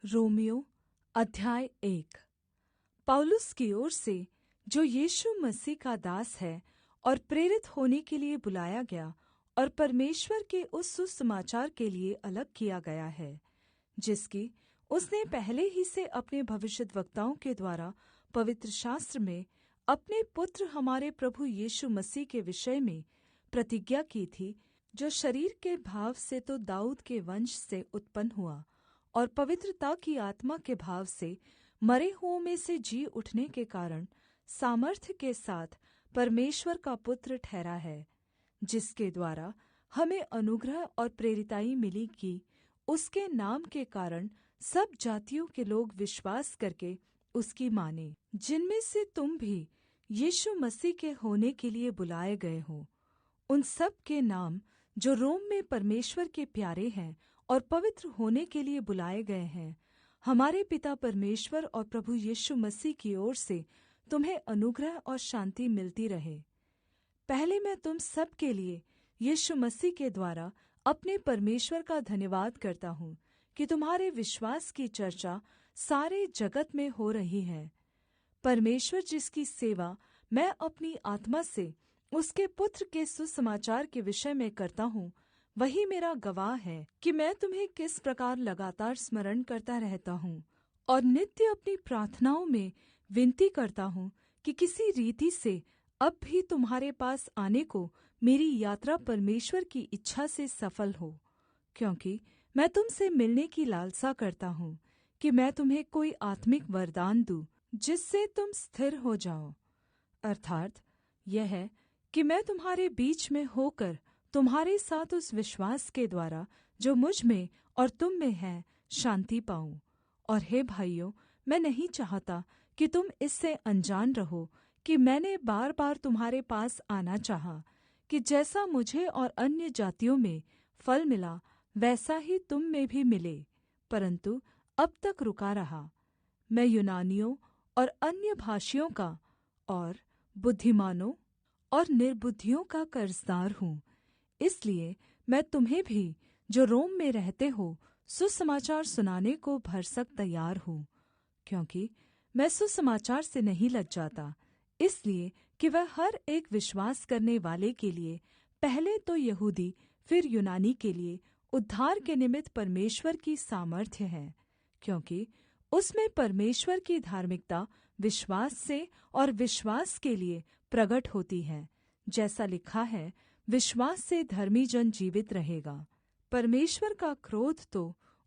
Romeo अध्याय 1। पौलुस की ओर से जो यीशु मसीह का दास है और प्रेरित होने के लिए बुलाया गया और परमेश्वर के उस सुसमाचार के लिए अलग किया गया है, जिसकी उसने पहले ही से अपने भविष्यद्वक्ताओं के द्वारा पवित्र शास्त्र में अपने पुत्र हमारे प्रभु यीशु मसीह के विषय में प्रतिज्ञा की थी, जो शरीर के भाव से तो दाऊद के वंश से उत्पन्न हुआ और पवित्रता की आत्मा के भाव से मरे हुओं में से जी उठने के कारण सामर्थ्य के साथ परमेश्वर का पुत्र ठहरा है, जिसके द्वारा हमें अनुग्रह और प्रेरिताई मिली कि उसके नाम के कारण सब जातियों के लोग विश्वास करके उसकी माने, जिनमें से तुम भी यीशु मसीह के होने के लिए बुलाए गए हो। उन सब के नाम जो रोम में परमेश्वर के प्यारे हैं और पवित्र होने के लिए बुलाए गए हैं, हमारे पिता परमेश्वर और प्रभु यीशु मसीह की ओर से तुम्हें अनुग्रह और शान्ति मिलती रहे। पहले मैं तुम सब के लिए यीशु मसीह के द्वारा अपने परमेश्वर का धन्यवाद करता हूँ कि तुम्हारे विश्वास की चर्चा सारे जगत में हो रही है। परमेश्वर जिसकी सेवा मैं अपनी आत्मा से उसके पुत्र के सुसमाचार के विषय में करता हूँ, वही मेरा गवाह है कि मैं तुम्हें किस प्रकार लगातार स्मरण करता रहता हूँ और नित्य अपनी प्रार्थनाओं में विनती करता हूँ कि किसी रीति से अब भी तुम्हारे पास आने को मेरी यात्रा परमेश्वर की इच्छा से सफल हो, क्योंकि मैं तुमसे मिलने की लालसा करता हूँ कि मैं तुम्हें कोई आत्मिक वरदान दूँ जिससे तुम स्थिर हो जाओ। अर्थात् यह है कि मैं तुम्हारे बीच में होकर तुम्हारे साथ उस विश्वास के द्वारा जो मुझ में और तुम में है शान्ति पाऊँ। और हे भाइयों, मैं नहीं चाहता कि तुम इससे अनजान रहो कि मैंने बार बार तुम्हारे पास आना चाहा कि जैसा मुझे और अन्य जातियों में फल मिला वैसा ही तुम में भी मिले, परन्तु अब तक रुका रहा। मैं यूनानियों और अन्य भाषियों का और बुद्धिमानों और निर्बुद्धियों का कर्जदार हूँ। इसलिए मैं तुम्हें भी जो रोम में रहते हो सुसमाचार सुनाने को भरसक तैयार हूँ, क्योंकि मैं सुसमाचार से नहीं लज जाता, इसलिए कि वह हर एक विश्वास करने वाले के लिए, पहले तो यहूदी फिर यूनानी के लिए उद्धार के निमित्त परमेश्वर की सामर्थ्य है, क्योंकि उसमें परमेश्वर की धार्मिकता विश्वास से और विश्वास के लिए प्रगट होती है, जैसा लिखा है, विश्वास से धर्मी जन जीवित रहेगा। परमेश्वर का क्रोध तो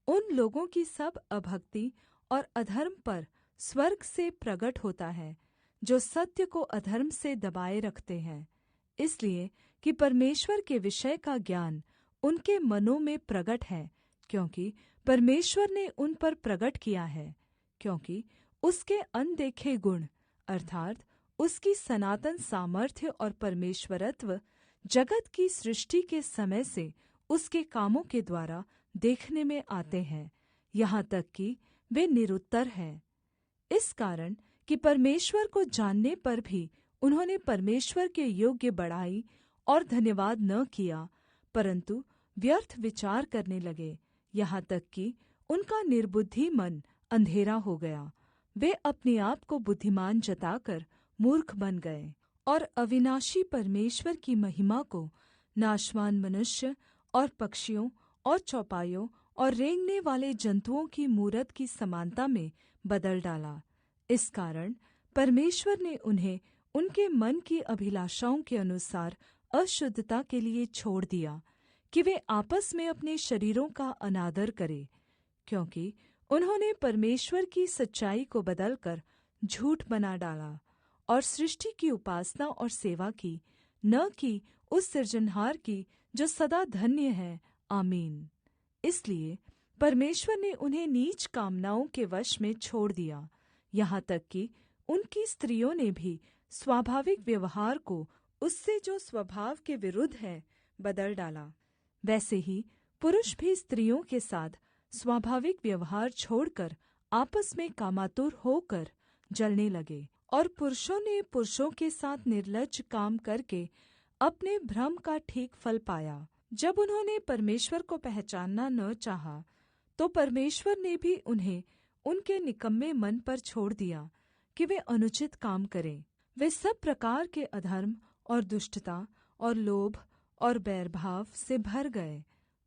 उन लोगों की सब अभक्ति और अधर्म पर स्वर्ग से प्रगट होता है, जो सत्य को अधर्म से दबाए रखते हैं, इसलिए कि परमेश्वर के विषय का ज्ञान उनके मनों में प्रगट है, क्योंकि परमेश्वर ने उन पर प्रगट किया है, क्योंकि उसके अनदेखे गुण अर्थात् उसकी सनातन सामर्थ्य और परमेश्वरत्व जगत की सृष्टि के समय से उसके कामों के द्वारा देखने में आते हैं, यहाँ तक कि वे निरुत्तर हैं। इस कारण कि परमेश्वर को जानने पर भी उन्होंने परमेश्वर के योग्य बड़ाई और धन्यवाद न किया, परन्तु व्यर्थ विचार करने लगे, यहाँ तक कि उनका निर्बुद्धि मन अंधेरा हो गया। वे अपने आप को बुद्धिमान जताकर मूर्ख बन गए और अविनाशी परमेश्वर की महिमा को नाशवान मनुष्य और पक्षियों और चौपायों और रेंगने वाले जंतुओं की मूरत की समानता में बदल डाला। इस कारण परमेश्वर ने उन्हें उनके मन की अभिलाषाओं के अनुसार अशुद्धता के लिए छोड़ दिया कि वे आपस में अपने शरीरों का अनादर करें, क्योंकि उन्होंने परमेश्वर की सच्चाई को बदलकर झूठ बना डाला और सृष्टि की उपासना और सेवा की, न कि उस सृजनहार की जो सदा धन्य है। आमीन। इसलिए परमेश्वर ने उन्हें नीच कामनाओं के वश में छोड़ दिया, यहाँ तक कि उनकी स्त्रियों ने भी स्वाभाविक व्यवहार को उससे जो स्वभाव के विरुद्ध है बदल डाला। वैसे ही पुरुष भी स्त्रियों के साथ स्वाभाविक व्यवहार छोड़कर आपस में कामातुर होकर जलने लगे, और पुरुषों ने पुरुषों के साथ निर्लज्ज काम करके अपने भ्रम का ठीक फल पाया। जब उन्होंने परमेश्वर को पहचानना न चाहा, तो परमेश्वर ने भी उन्हें उनके निकम्मे मन पर छोड़ दिया कि वे अनुचित काम करें। वे सब प्रकार के अधर्म और दुष्टता और लोभ और बैरभाव से भर गए,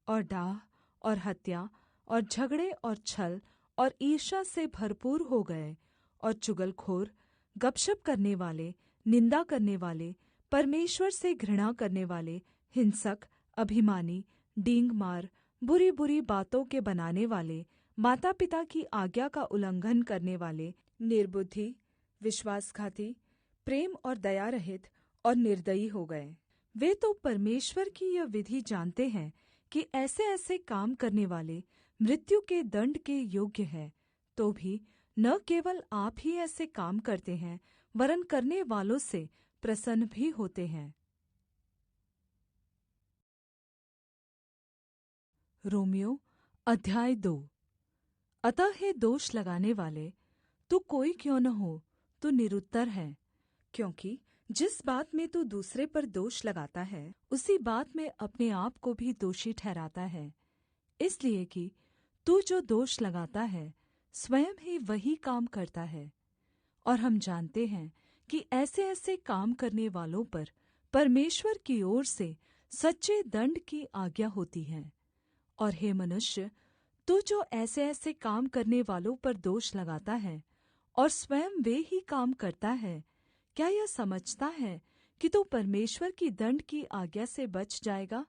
और डाह और हत्या और झगड़े और छल और ईर्ष्या से भरपूर हो गए, और चुगलखोर, गपशप करनेवाले, निन्दा करनेवाले, परमेश्वर से घृणा करनेवाले, हिंसक, अभिमानी, डींगमार, बुरी-बुरी बातों के बनानेवाले, माता-पिता की आज्ञा का उल्लंघन करनेवाले, निर्बुद्धि, विश्वासघाती, प्रेम और दया रहित और निर्दयी हो गए। वे तो परमेश्वर की यह विधि जानते हैं कि ऐसे-ऐसे काम करनेवाले मृत्यु के दण्ड के योग्य हैं, तो भी न केवल आप ही ऐसे काम करते हैं, वरन् करने वालों से प्रसन्न भी होते हैं। रोमियो अध्याय 2। अतः हे दोष लगाने वाले, तू कोई क्यों न हो, तू निरुत्तर है, क्योंकि जिस बात में तू दूसरे पर दोष लगाता है, उसी बात में अपने आप को भी दोषी ठहराता है। इसलिए कि तू जो दोष लगाता है, स्वयं ही वही काम करता है। और हम जानते हैं कि ऐसे-ऐसे काम करने वालों पर परमेश्वर की ओर से सच्चे दण्ड की आज्ञा होती है। और हे मनुष्य, तू जो ऐसे-ऐसे काम करने वालों पर दोष लगाता है और स्वयं वे ही काम करता है, क्या यह समझता है कि तू परमेश्वर की दण्ड की आज्ञा से बच जाएगा?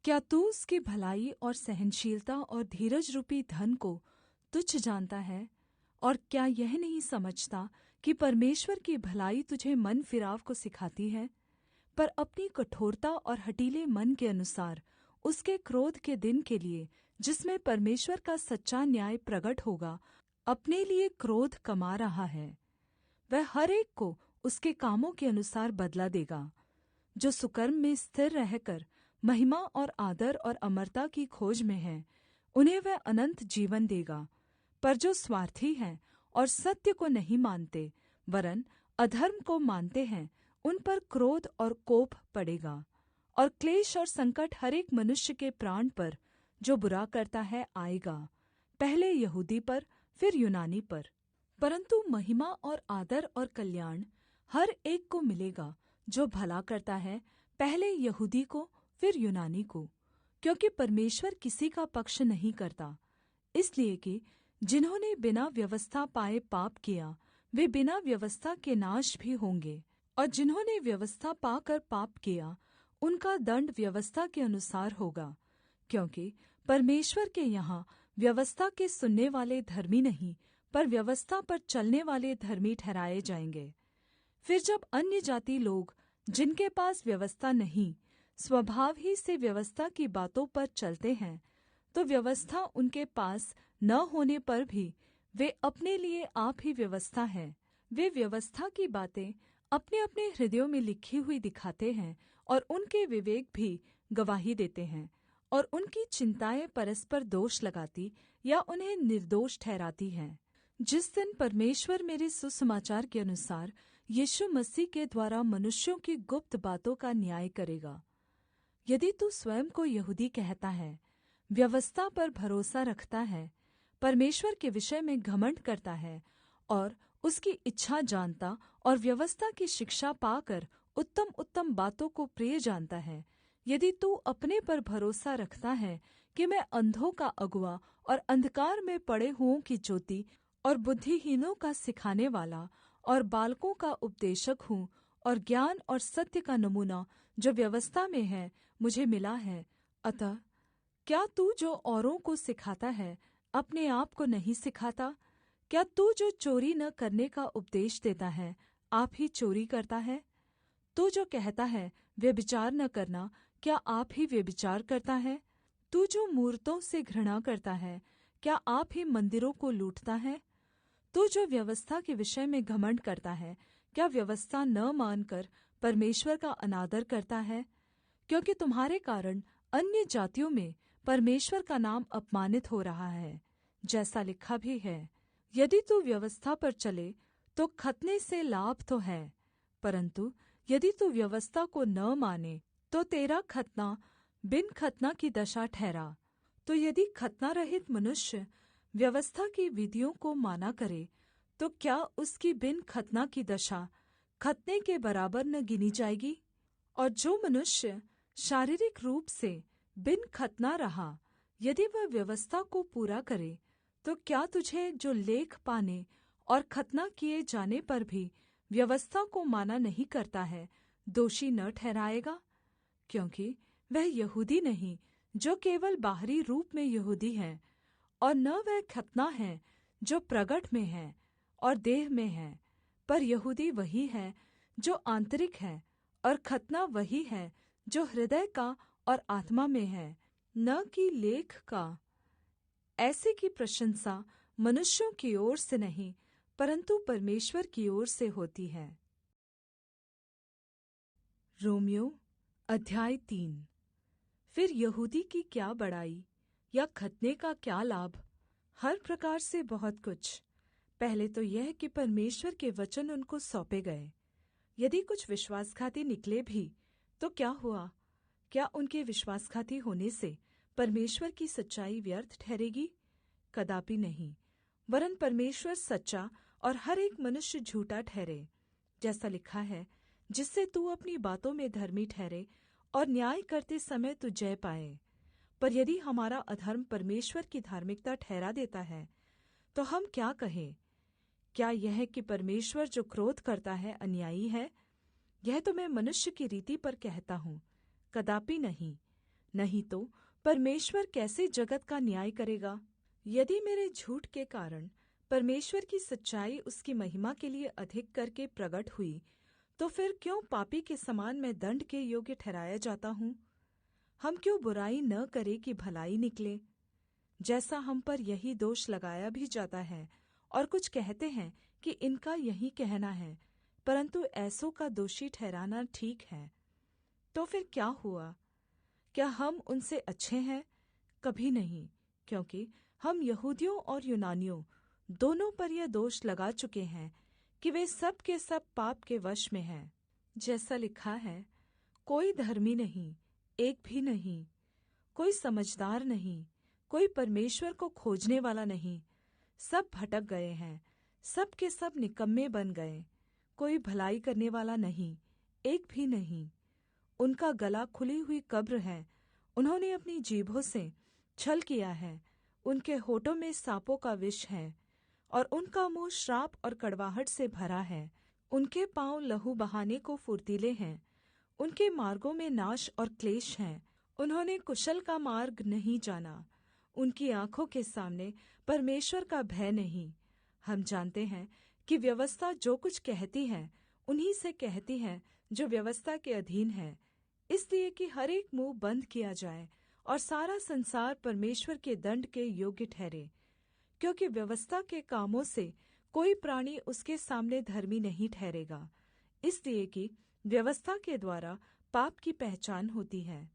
क्या तू उसकी भलाई और सहनशीलता और धीरज रूपी धन को तुच्छ जानता है? और क्या यह नहीं समझता कि परमेश्वर की भलाई तुझे मन फिराव को सिखाती है? पर अपनी कठोरता और हठीले मन के अनुसार उसके क्रोध के दिन के लिए, जिसमें परमेश्वर का सच्चा न्याय प्रगट होगा, अपने लिए क्रोध कमा रहा है। वह हर एक को उसके कामों के अनुसार बदला देगा। जो सुकर्म में स्थिर रहकर महिमा और आदर और अमरता की खोज में है, उन्हें वह अनन्त जीवन देगा। पर जो स्वार्थी हैं और सत्य को नहीं मानते, वरन् अधर्म को मानते हैं, उन पर क्रोध और कोप पड़ेगा। और क्लेश और संकट हर एक मनुष्य के प्राण पर, जो बुरा करता है, आएगा, पहले यहूदी पर, फिर यूनानी पर। परन्तु महिमा और आदर और कल्याण हर एक को मिलेगा जो भला करता है, पहले यहूदी को, फिर यूनानी को। क्योंकि परमेश्वर किसी का पक्ष नहीं करता, इसलिए कि जिन्होंने बिना व्यवस्था पाए पाप किया, वे बिना व्यवस्था के नाश भी होंगे, और जिन्होंने व्यवस्था पाकर पाप किया, उनका दण्ड व्यवस्था के अनुसार होगा। क्योंकि परमेश्वर के यहाँ व्यवस्था के सुनने वाले धर्मी नहीं, पर व्यवस्था पर चलने वाले धर्मी ठहराए जाएंगे। फिर जब अन्यजाति लोग, जिनके पास व्यवस्था नहीं, स्वभाव ही से व्यवस्था की बातों पर चलते हैं, तो व्यवस्था उनके पास न होने पर भी वे अपने लिए आप ही व्यवस्था है। वे व्यवस्था की बातें अपने-अपने हृदयों में लिखी हुई दिखाते हैं, और उनके विवेक भी गवाही देते हैं, और उनकी चिंताएँ परस्पर दोष लगाती या उन्हें निर्दोष ठहराती हैं। जिस दिन परमेश्वर मेरे सुसमाचार के अनुसार यीशु मसीह के द्वारा मनुष्यों की गुप्त बातों का न्याय करेगा। यदि तू स्वयं को यहूदी कहता है, व्यवस्था पर भरोसा रखता है, परमेश्वर के विषय में घमण्ड करता है, और उसकी इच्छा जानता और व्यवस्था की शिक्षा पाकर उत्तम-उत्तम बातों को प्रिय जानता है, यदि तू अपने पर भरोसा रखता है कि मैं अंधों का अगुआ और अंधकार में पड़े हुओं की ज्योति और बुद्धिहीनों का सिखाने वाला और बालकों का उपदेशक हूँ, और ज्ञान और सत्य का नमूना जो व्यवस्था में है मुझे मिला है, अतः क्या तू जो औरों को सिखाता है, अपने आप को नहीं सिखाता? क्या तू जो चोरी न करने का उपदेश देता है, आप ही चोरी करता है? तू जो कहता है व्यभिचार न करना, क्या आप ही व्यभिचार करता है? तू जो मूरतों से घृणा करता है, क्या आप ही मंदिरों को लूटता है? तू जो व्यवस्था के विषय में घमण्ड करता है, क्या व्यवस्था न मानकर परमेश्वर का अनादर करता है? क्योंकि तुम्हारे कारण अन्य जातियों में परमेश्वर का नाम अपमानित हो रहा है, जैसा लिखा भी है, यदि तू व्यवस्था पर चले तो खतने से लाभ तो है, परन्तु यदि तू व्यवस्था को न माने तो तेरा खतना बिन खतना की दशा ठहरा। तो यदि खतना रहित मनुष्य व्यवस्था की विधियों को माना करे, तो क्या उसकी बिन खतना की दशा खतने के बराबर न गिनी जाएगी? और जो मनुष्य शारीरिक रूप से बिन खतना रहा, यदि वह व्यवस्था को पूरा करे, तो क्या तुझे जो लेख पाने और खतना किए जाने पर भी व्यवस्था को माना नहीं करता है, दोषी न ठहराएगा? क्योंकि वह यहूदी नहीं जो केवल बाहरी रूप में यहूदी है, और न वह खतना है जो प्रगट में है और देह में है, पर यहूदी वही है जो आंतरिक है, और खतना वही है जो हृदय का और आत्मा में है, न कि लेख का। ऐसे की प्रशंसा मनुष्यों की ओर से नहीं, परन्तु परमेश्वर की ओर से होती है। रोमियो अध्याय 3। फिर यहूदी की क्या बड़ाई या खतने का क्या लाभ? हर प्रकार से बहुत कुछ। पहले तो यह कि परमेश्वर के वचन उनको सौंपे गए। यदि कुछ विश्वासघाती निकले भी तो क्या हुआ? क्या उनके विश्वासघाती होने से परमेश्वर की सच्चाई व्यर्थ ठहरेगी? कदापि नहीं, वरन परमेश्वर सच्चा और हर एक मनुष्य झूठा ठहरे, जैसा लिखा है, जिससे तू अपनी बातों में धर्मी ठहरे और न्याय करते समय तू जय पाए। पर यदि हमारा अधर्म परमेश्वर की धार्मिकता ठहरा देता है, तो हम क्या कहें? क्या यह कि परमेश्वर जो क्रोध करता है अन्यायी है? यह तो मैं मनुष्य की रीति पर कहता हूँ, कदापि नहीं। नहीं तो परमेश्वर कैसे जगत का न्याय करेगा? यदि मेरे झूठ के कारण परमेश्वर की सच्चाई उसकी महिमा के लिए अधिक करके प्रगट हुई, तो फिर क्यों पापी के समान मैं दंड के योग्य ठहराया जाता हूँ? हम क्यों बुराई न करें कि भलाई निकले? जैसा हम पर यही दोष लगाया भी जाता है, और कुछ कहते हैं कि इनका यही कहना है, परंतु ऐसों का दोषी ठहराना ठीक है। तो फिर क्या हुआ? क्या हम उनसे अच्छे हैं? कभी नहीं, क्योंकि हम यहूदियों और यूनानियों दोनों पर यह दोष लगा चुके हैं कि वे सब के सब पाप के वश में हैं। जैसा लिखा है, कोई धर्मी नहीं, एक भी नहीं, कोई समझदार नहीं, कोई परमेश्वर को खोजने वाला नहीं। सब भटक गए हैं, सब के सब निकम्मे बन गए, कोई भलाई करने वाला नहीं, एक भी नहीं। उनका गला खुली हुई कब्र है, उन्होंने अपनी जीभों से छल किया है, उनके होठों में सांपों का विष है, और उनका मुँह श्राप और कड़वाहट से भरा है। उनके पाँव लहू बहाने को फुर्तीले हैं, उनके मार्गों में नाश और क्लेश हैं। उन्होंने कुशल का मार्ग नहीं जाना, उनकी आँखों के सामने परमेश्वर का भय नहीं। हम जानते हैं कि व्यवस्था जो कुछ कहती है, उन्हीं से कहती है जो व्यवस्था के अधीन है, इसलिए कि हर एक मुँह बंद किया जाए और सारा संसार परमेश्वर के दंड के योग्य ठहरे। क्योंकि व्यवस्था के कामों से कोई प्राणी उसके सामने धर्मी नहीं ठहरेगा, इसलिए कि व्यवस्था के द्वारा पाप की पहचान होती है।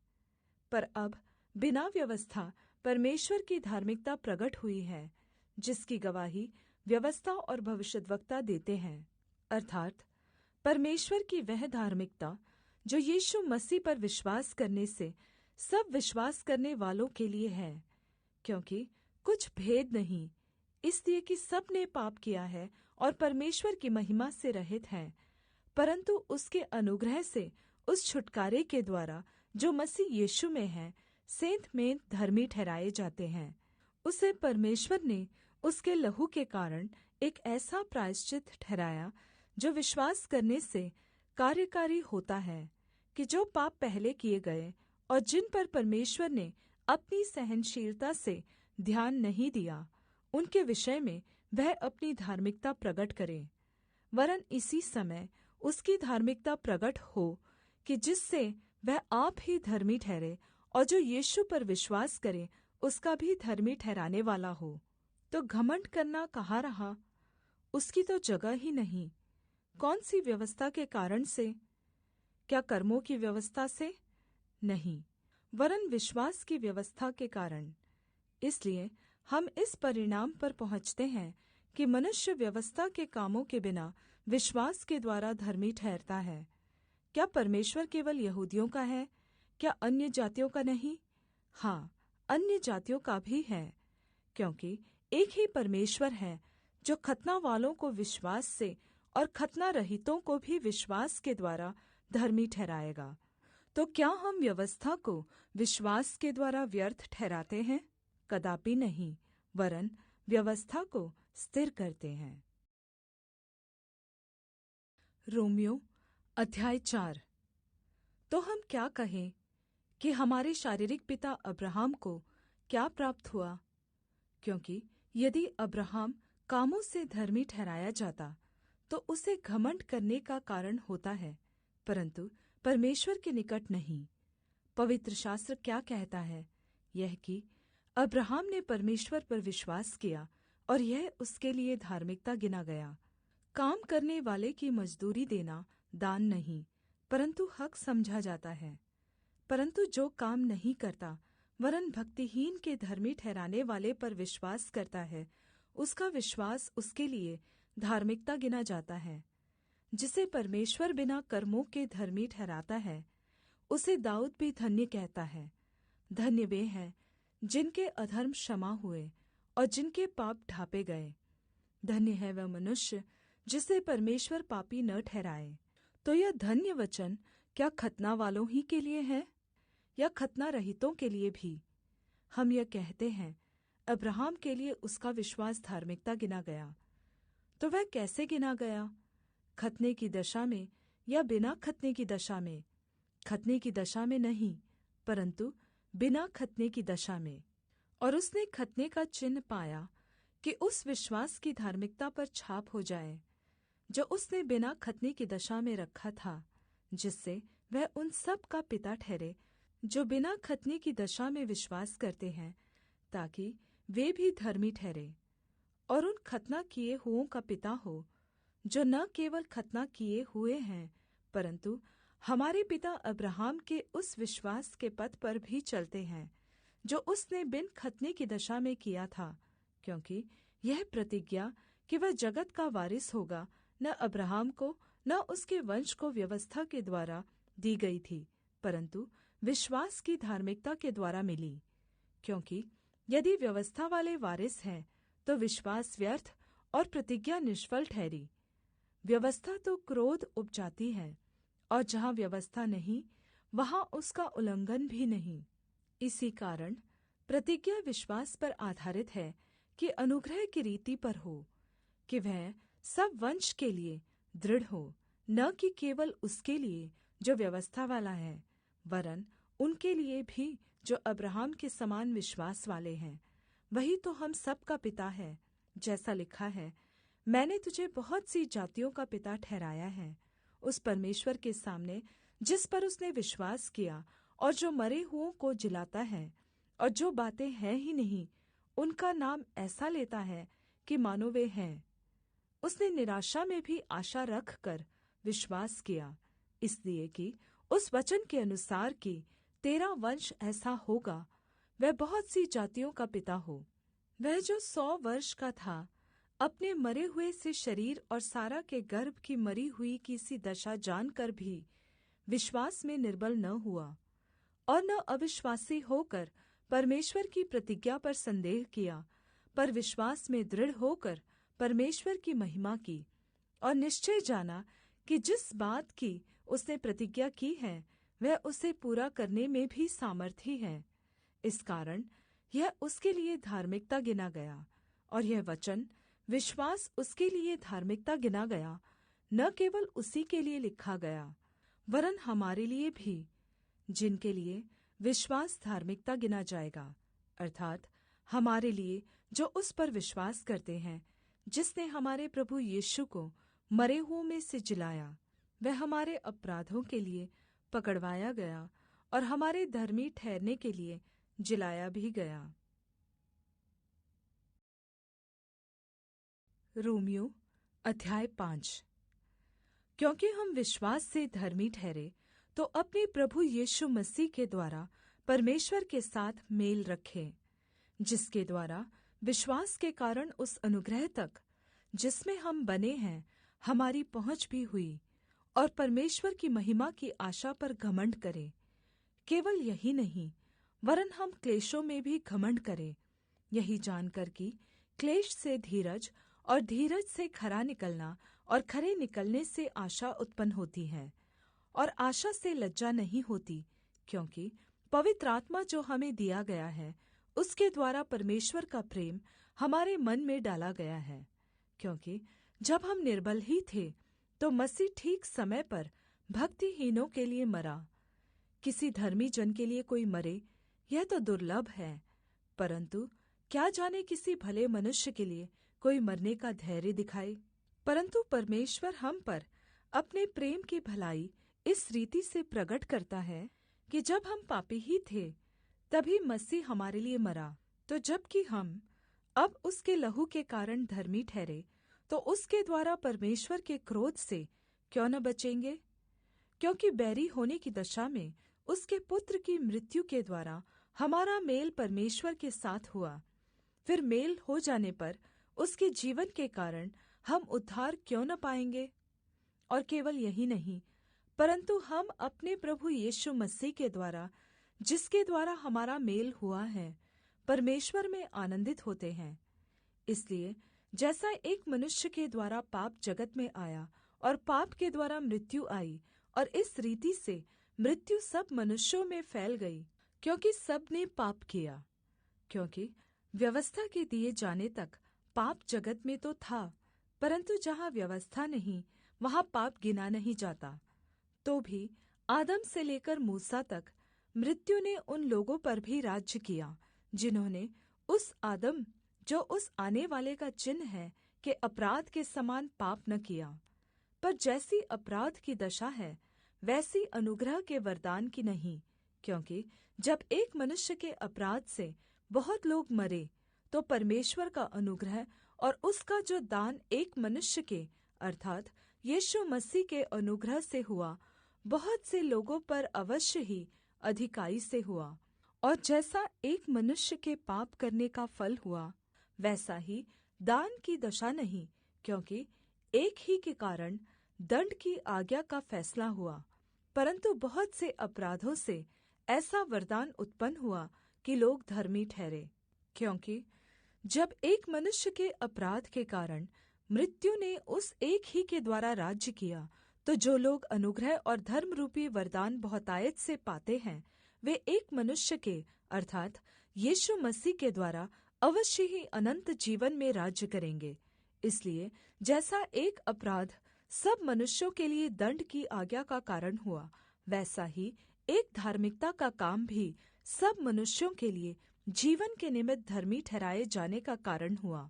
पर अब बिना व्यवस्था परमेश्वर की धार्मिकता प्रगट हुई है, जिसकी गवाही व्यवस्था और भविष्यद्वक्ता देते हैं, अर्थात् परमेश्वर की वह धार्मिकता जो यीशु मसीह पर विश्वास करने से सब विश्वास करने वालों के लिए है। क्योंकि कुछ भेद नहीं, इसलिए कि सब ने पाप किया है और परमेश्वर की महिमा से रहित हैं, परन्तु उसके अनुग्रह से उस छुटकारे के द्वारा जो मसीह यीशु में है, सेंत-मेंत धर्मी ठहराए जाते हैं। उसे परमेश्वर ने उसके लहू के कारण एक ऐसा प्रायश्चित ठहराया जो विश्वास करने से कार्यकारी होता है, कि जो पाप पहले किए गए और जिन पर परमेश्वर ने अपनी सहनशीलता से ध्यान नहीं दिया, उनके विषय में वह अपनी धार्मिकता प्रगट करे। वरन इसी समय उसकी धार्मिकता प्रगट हो कि जिससे वह आप ही धर्मी ठहरे और जो यीशु पर विश्वास करे उसका भी धर्मी ठहराने वाला हो। तो घमण्ड करना कहाँ रहा? उसकी तो जगह ही नहीं। कौन सी व्यवस्था के कारण से? क्या कर्मों की व्यवस्था से? नहीं, वरन विश्वास की व्यवस्था के कारण। इसलिए हम इस परिणाम पर पहुँचते हैं कि मनुष्य व्यवस्था के कामों के बिना विश्वास के द्वारा धर्मी ठहरता है। क्या परमेश्वर केवल यहूदियों का है? क्या अन्य जातियों का नहीं? हाँ, अन्य जातियों का भी है, क्योंकि एक ही परमेश्वर है जो खतना वालों को विश्वास से और खतना रहितों को भी विश्वास के द्वारा धर्मी ठहराएगा। तो क्या हम व्यवस्था को विश्वास के द्वारा व्यर्थ ठहराते हैं? कदापि नहीं, वरन व्यवस्था को स्थिर करते हैं। रोमियो अध्याय 4। तो हम क्या कहें कि हमारे शारीरिक पिता अब्राहम को क्या प्राप्त हुआ? क्योंकि यदि अब्राहम कामों से धर्मी ठहराया जाता तो उसे घमण्ड करने का कारण होता है, परन्तु परमेश्वर के निकट नहीं। पवित्र शास्त्र क्या कहता है? यह कि अब्राहम ने परमेश्वर पर विश्वास किया और यह उसके लिए धार्मिकता गिना गया। काम करने वाले की मजदूरी देना दान नहीं, परन्तु हक समझा जाता है। परन्तु जो काम नहीं करता वरन भक्तिहीन के धर्मी ठहराने वाले पर विश्वास करता है, उसका विश्वास उसके लिए धार्मिकता गिना जाता है। जिसे परमेश्वर बिना कर्मों के धर्मी ठहराता है, उसे दाऊद भी धन्य कहता है। धन्य वे हैं जिनके अधर्म क्षमा हुए और जिनके पाप ढाँपे गए। धन्य है वह मनुष्य जिसे परमेश्वर पापी न ठहराए। तो यह धन्य वचन क्या खतना वालों ही के लिए है या खतना रहितों के लिए भी? हम यह कहते हैं, अब्राहम के लिए उसका विश्वास धार्मिकता गिना गया। तो वह कैसे गिना गया? खतने की दशा में या बिना खतने की दशा में? खतने की दशा में नहीं, परन्तु बिना खतने की दशा में। और उसने खतने का चिन्ह पाया कि उस विश्वास की धार्मिकता पर छाप हो जाए जो उसने बिना खतने की दशा में रखा था, जिससे वह उन सब का पिता ठहरे जो बिना खतने की दशा में विश्वास करते हैं, ताकि वे भी धर्मी ठहरे। और उन खतना किए हुओं का पिता हो जो न केवल खतना किए हुए हैं, परन्तु हमारे पिता अब्राहम के उस विश्वास के पथ पर भी चलते हैं जो उसने बिन खतने की दशा में किया था, क्योंकि यह प्रतिज्ञा कि वह जगत का वारिस होगा न अब्राहम को न उसके वंश को व्यवस्था के द्वारा दी गई थी, परन्तु विश्वास की धार्मिकता के द्वारा मिली। क्योंकि यदि व्यवस्था वाले वारिस हैं तो विश्वास व्यर्थ और प्रतिज्ञा निष्फल ठहरी। व्यवस्था तो क्रोध उपजाती है, और जहाँ व्यवस्था नहीं वहाँ उसका उल्लंघन भी नहीं। इसी कारण प्रतिज्ञा विश्वास पर आधारित है कि अनुग्रह की रीति पर हो, कि वह सब वंश के लिए दृढ़ हो, न कि केवल उसके लिए जो व्यवस्था वाला है, वरन उनके लिए भी जो अब्राहम के समान विश्वास वाले हैं। वही तो हम सब का पिता है, जैसा लिखा है, मैंने तुझे बहुत सी जातियों का पिता ठहराया है। उस परमेश्वर के सामने जिस पर उसने विश्वास किया और जो मरे हुओं को जिलाता है और जो बातें हैं ही नहीं उनका नाम ऐसा लेता है कि मानो वे हैं। उसने निराशा में भी आशा रख कर विश्वास किया, इसलिए कि उस वचन के अनुसार कि तेरा वंश ऐसा होगा, वह बहुत सी जातियों का पिता हो। वह जो 100 वर्ष का था, अपने मरे हुए से शरीर और सारा के गर्भ की मरी हुई की सी दशा जानकर भी विश्वास में निर्बल न हुआ, और न अविश्वासी होकर परमेश्वर की प्रतिज्ञा पर संदेह किया, पर विश्वास में दृढ़ होकर परमेश्वर की महिमा की, और निश्चय जाना कि जिस बात की उसने प्रतिज्ञा की है वह उसे पूरा करने में भी सामर्थी है। इस कारण यह उसके लिए धार्मिकता गिना गया, और यह वचन विश्वास उसके लिए धार्मिकता गिना गया, न केवल उसी के लिए लिखा गया, वरन हमारे लिए भी, जिनके लिए विश्वास धार्मिकता गिना जाएगा, अर्थात् हमारे लिए जो उस पर विश्वास करते हैं, जिसने हमारे प्रभु यीशु को मरे हुओं में से जिलाया। वह हमारे अपराधों के लिए पकड़वाया गया और हमारे धर्मी ठहरने के लिए जिलाया भी गया। रोमियो अध्याय 5। क्योंकि हम विश्वास से धर्मी ठहरे तो अपने प्रभु यीशु मसीह के द्वारा परमेश्वर के साथ मेल रखें, जिसके द्वारा विश्वास के कारण उस अनुग्रह तक जिसमें हम बने हैं हमारी पहुँच भी हुई, और परमेश्वर की महिमा की आशा पर घमण्ड करें। केवल यही नहीं, वरन् हम क्लेशों में भी घमण्ड करें, यही जानकर कि क्लेश से धीरज और धीरज से खरा निकलना और खरे निकलने से आशा उत्पन्न होती है। और आशा से लज्जा नहीं होती, क्योंकि पवित्र आत्मा जो हमें दिया गया है उसके द्वारा परमेश्वर का प्रेम हमारे मन में डाला गया है। क्योंकि जब हम निर्बल ही थे तो मसीह ठीक समय पर भक्तिहीनों के लिए मरा। किसी धर्मी जन के लिए कोई मरे, यह तो दुर्लभ है, परन्तु क्या जाने किसी भले मनुष्य के लिए कोई मरने का धैर्य दिखाए। परन्तु परमेश्वर हम पर अपने प्रेम की भलाई इस रीति से प्रगट करता है कि जब हम पापी ही थे तभी मसीह हमारे लिए मरा। तो जबकि हम अब उसके लहू के कारण धर्मी ठहरे, तो उसके द्वारा परमेश्वर के क्रोध से क्यों न बचेंगे? क्योंकि बैरी होने की दशा में उसके पुत्र की मृत्यु के द्वारा हमारा मेल परमेश्वर के साथ हुआ, फिर मेल हो जाने पर उसके जीवन के कारण हम उद्धार क्यों न पाएंगे? और केवल यही नहीं, परन्तु हम अपने प्रभु यीशु मसीह के द्वारा, जिसके द्वारा हमारा मेल हुआ है, परमेश्वर में आनन्दित होते हैं। इसलिए जैसा एक मनुष्य के द्वारा पाप जगत में आया और पाप के द्वारा मृत्यु आई, और इस रीति से मृत्यु सब मनुष्यों में फैल गई, क्योंकि सब ने पाप किया। क्योंकि व्यवस्था के दिए जाने तक पाप जगत में तो था, परन्तु जहाँ व्यवस्था नहीं वहाँ पाप गिना नहीं जाता। तो भी आदम से लेकर मूसा तक मृत्यु ने उन लोगों पर भी राज्य किया, जिन्होंने उस आदम जो उस आने वाले का चिन्ह है के अपराध के समान पाप न किया। पर जैसी अपराध की दशा है वैसी अनुग्रह के वरदान की नहीं। क्योंकि जब एक मनुष्य के अपराध से बहुत लोग मरे, तो परमेश्वर का अनुग्रह और उसका जो दान एक मनुष्य के अर्थात् यीशु मसीह के अनुग्रह से हुआ, बहुत से लोगों पर अवश्य ही अधिकाई से हुआ। और जैसा एक मनुष्य के पाप करने का फल हुआ, वैसा ही दान की दशा नहीं, क्योंकि एक ही के कारण दण्ड की आज्ञा का फैसला हुआ, परन्तु बहुत से अपराधों से ऐसा वरदान उत्पन्न हुआ कि लोग धर्मी ठहरे। क्योंकि जब एक मनुष्य के अपराध के कारण मृत्यु ने उस एक ही के द्वारा राज्य किया, तो जो लोग अनुग्रह और धर्म रूपी वरदान बहुतायत से पाते हैं, वे एक मनुष्य के अर्थात् यीशु मसीह के द्वारा अवश्य ही अनन्त जीवन में राज्य करेंगे। इसलिए जैसा एक अपराध सब मनुष्यों के लिए दण्ड की आज्ञा का कारण हुआ, वैसा ही एक धार्मिकता का काम भी सब मनुष्यों के लिए जीवन के निमित्त धर्मी ठहराए जाने का कारण हुआ।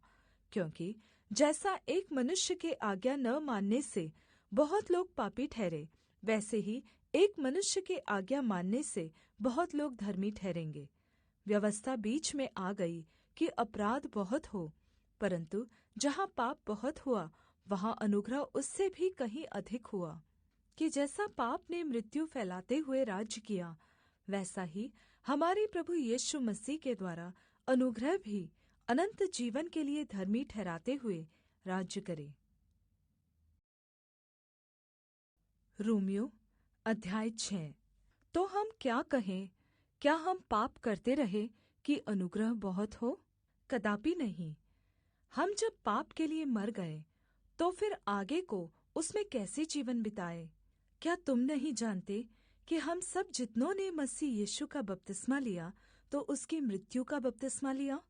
क्योंकि जैसा एक मनुष्य के आज्ञा न मानने से बहुत लोग पापी ठहरे, वैसे ही एक मनुष्य के आज्ञा मानने से बहुत लोग धर्मी ठहरेंगे। व्यवस्था बीच में आ गई कि अपराध बहुत हो, परन्तु जहाँ पाप बहुत हुआ वहाँ अनुग्रह उससे भी कहीं अधिक हुआ। कि जैसा पाप ने मृत्यु फैलाते हुए राज्य किया, वैसा ही हमारे प्रभु यीशु मसीह के द्वारा अनुग्रह भी अनन्त जीवन के लिए धर्मी ठहराते हुए राज्य करे। रोमियो अध्याय 6। तो हम क्या कहें? क्या हम पाप करते रहे कि अनुग्रह बहुत हो? कदापि नहीं। हम जब पाप के लिए मर गए, तो फिर आगे को उसमें कैसे जीवन बिताए? क्या तुम नहीं जानते कि हम सब जितनों ने मसीह यीशु का बपतिस्मा लिया, तो उसकी मृत्यु का बपतिस्मा लिया?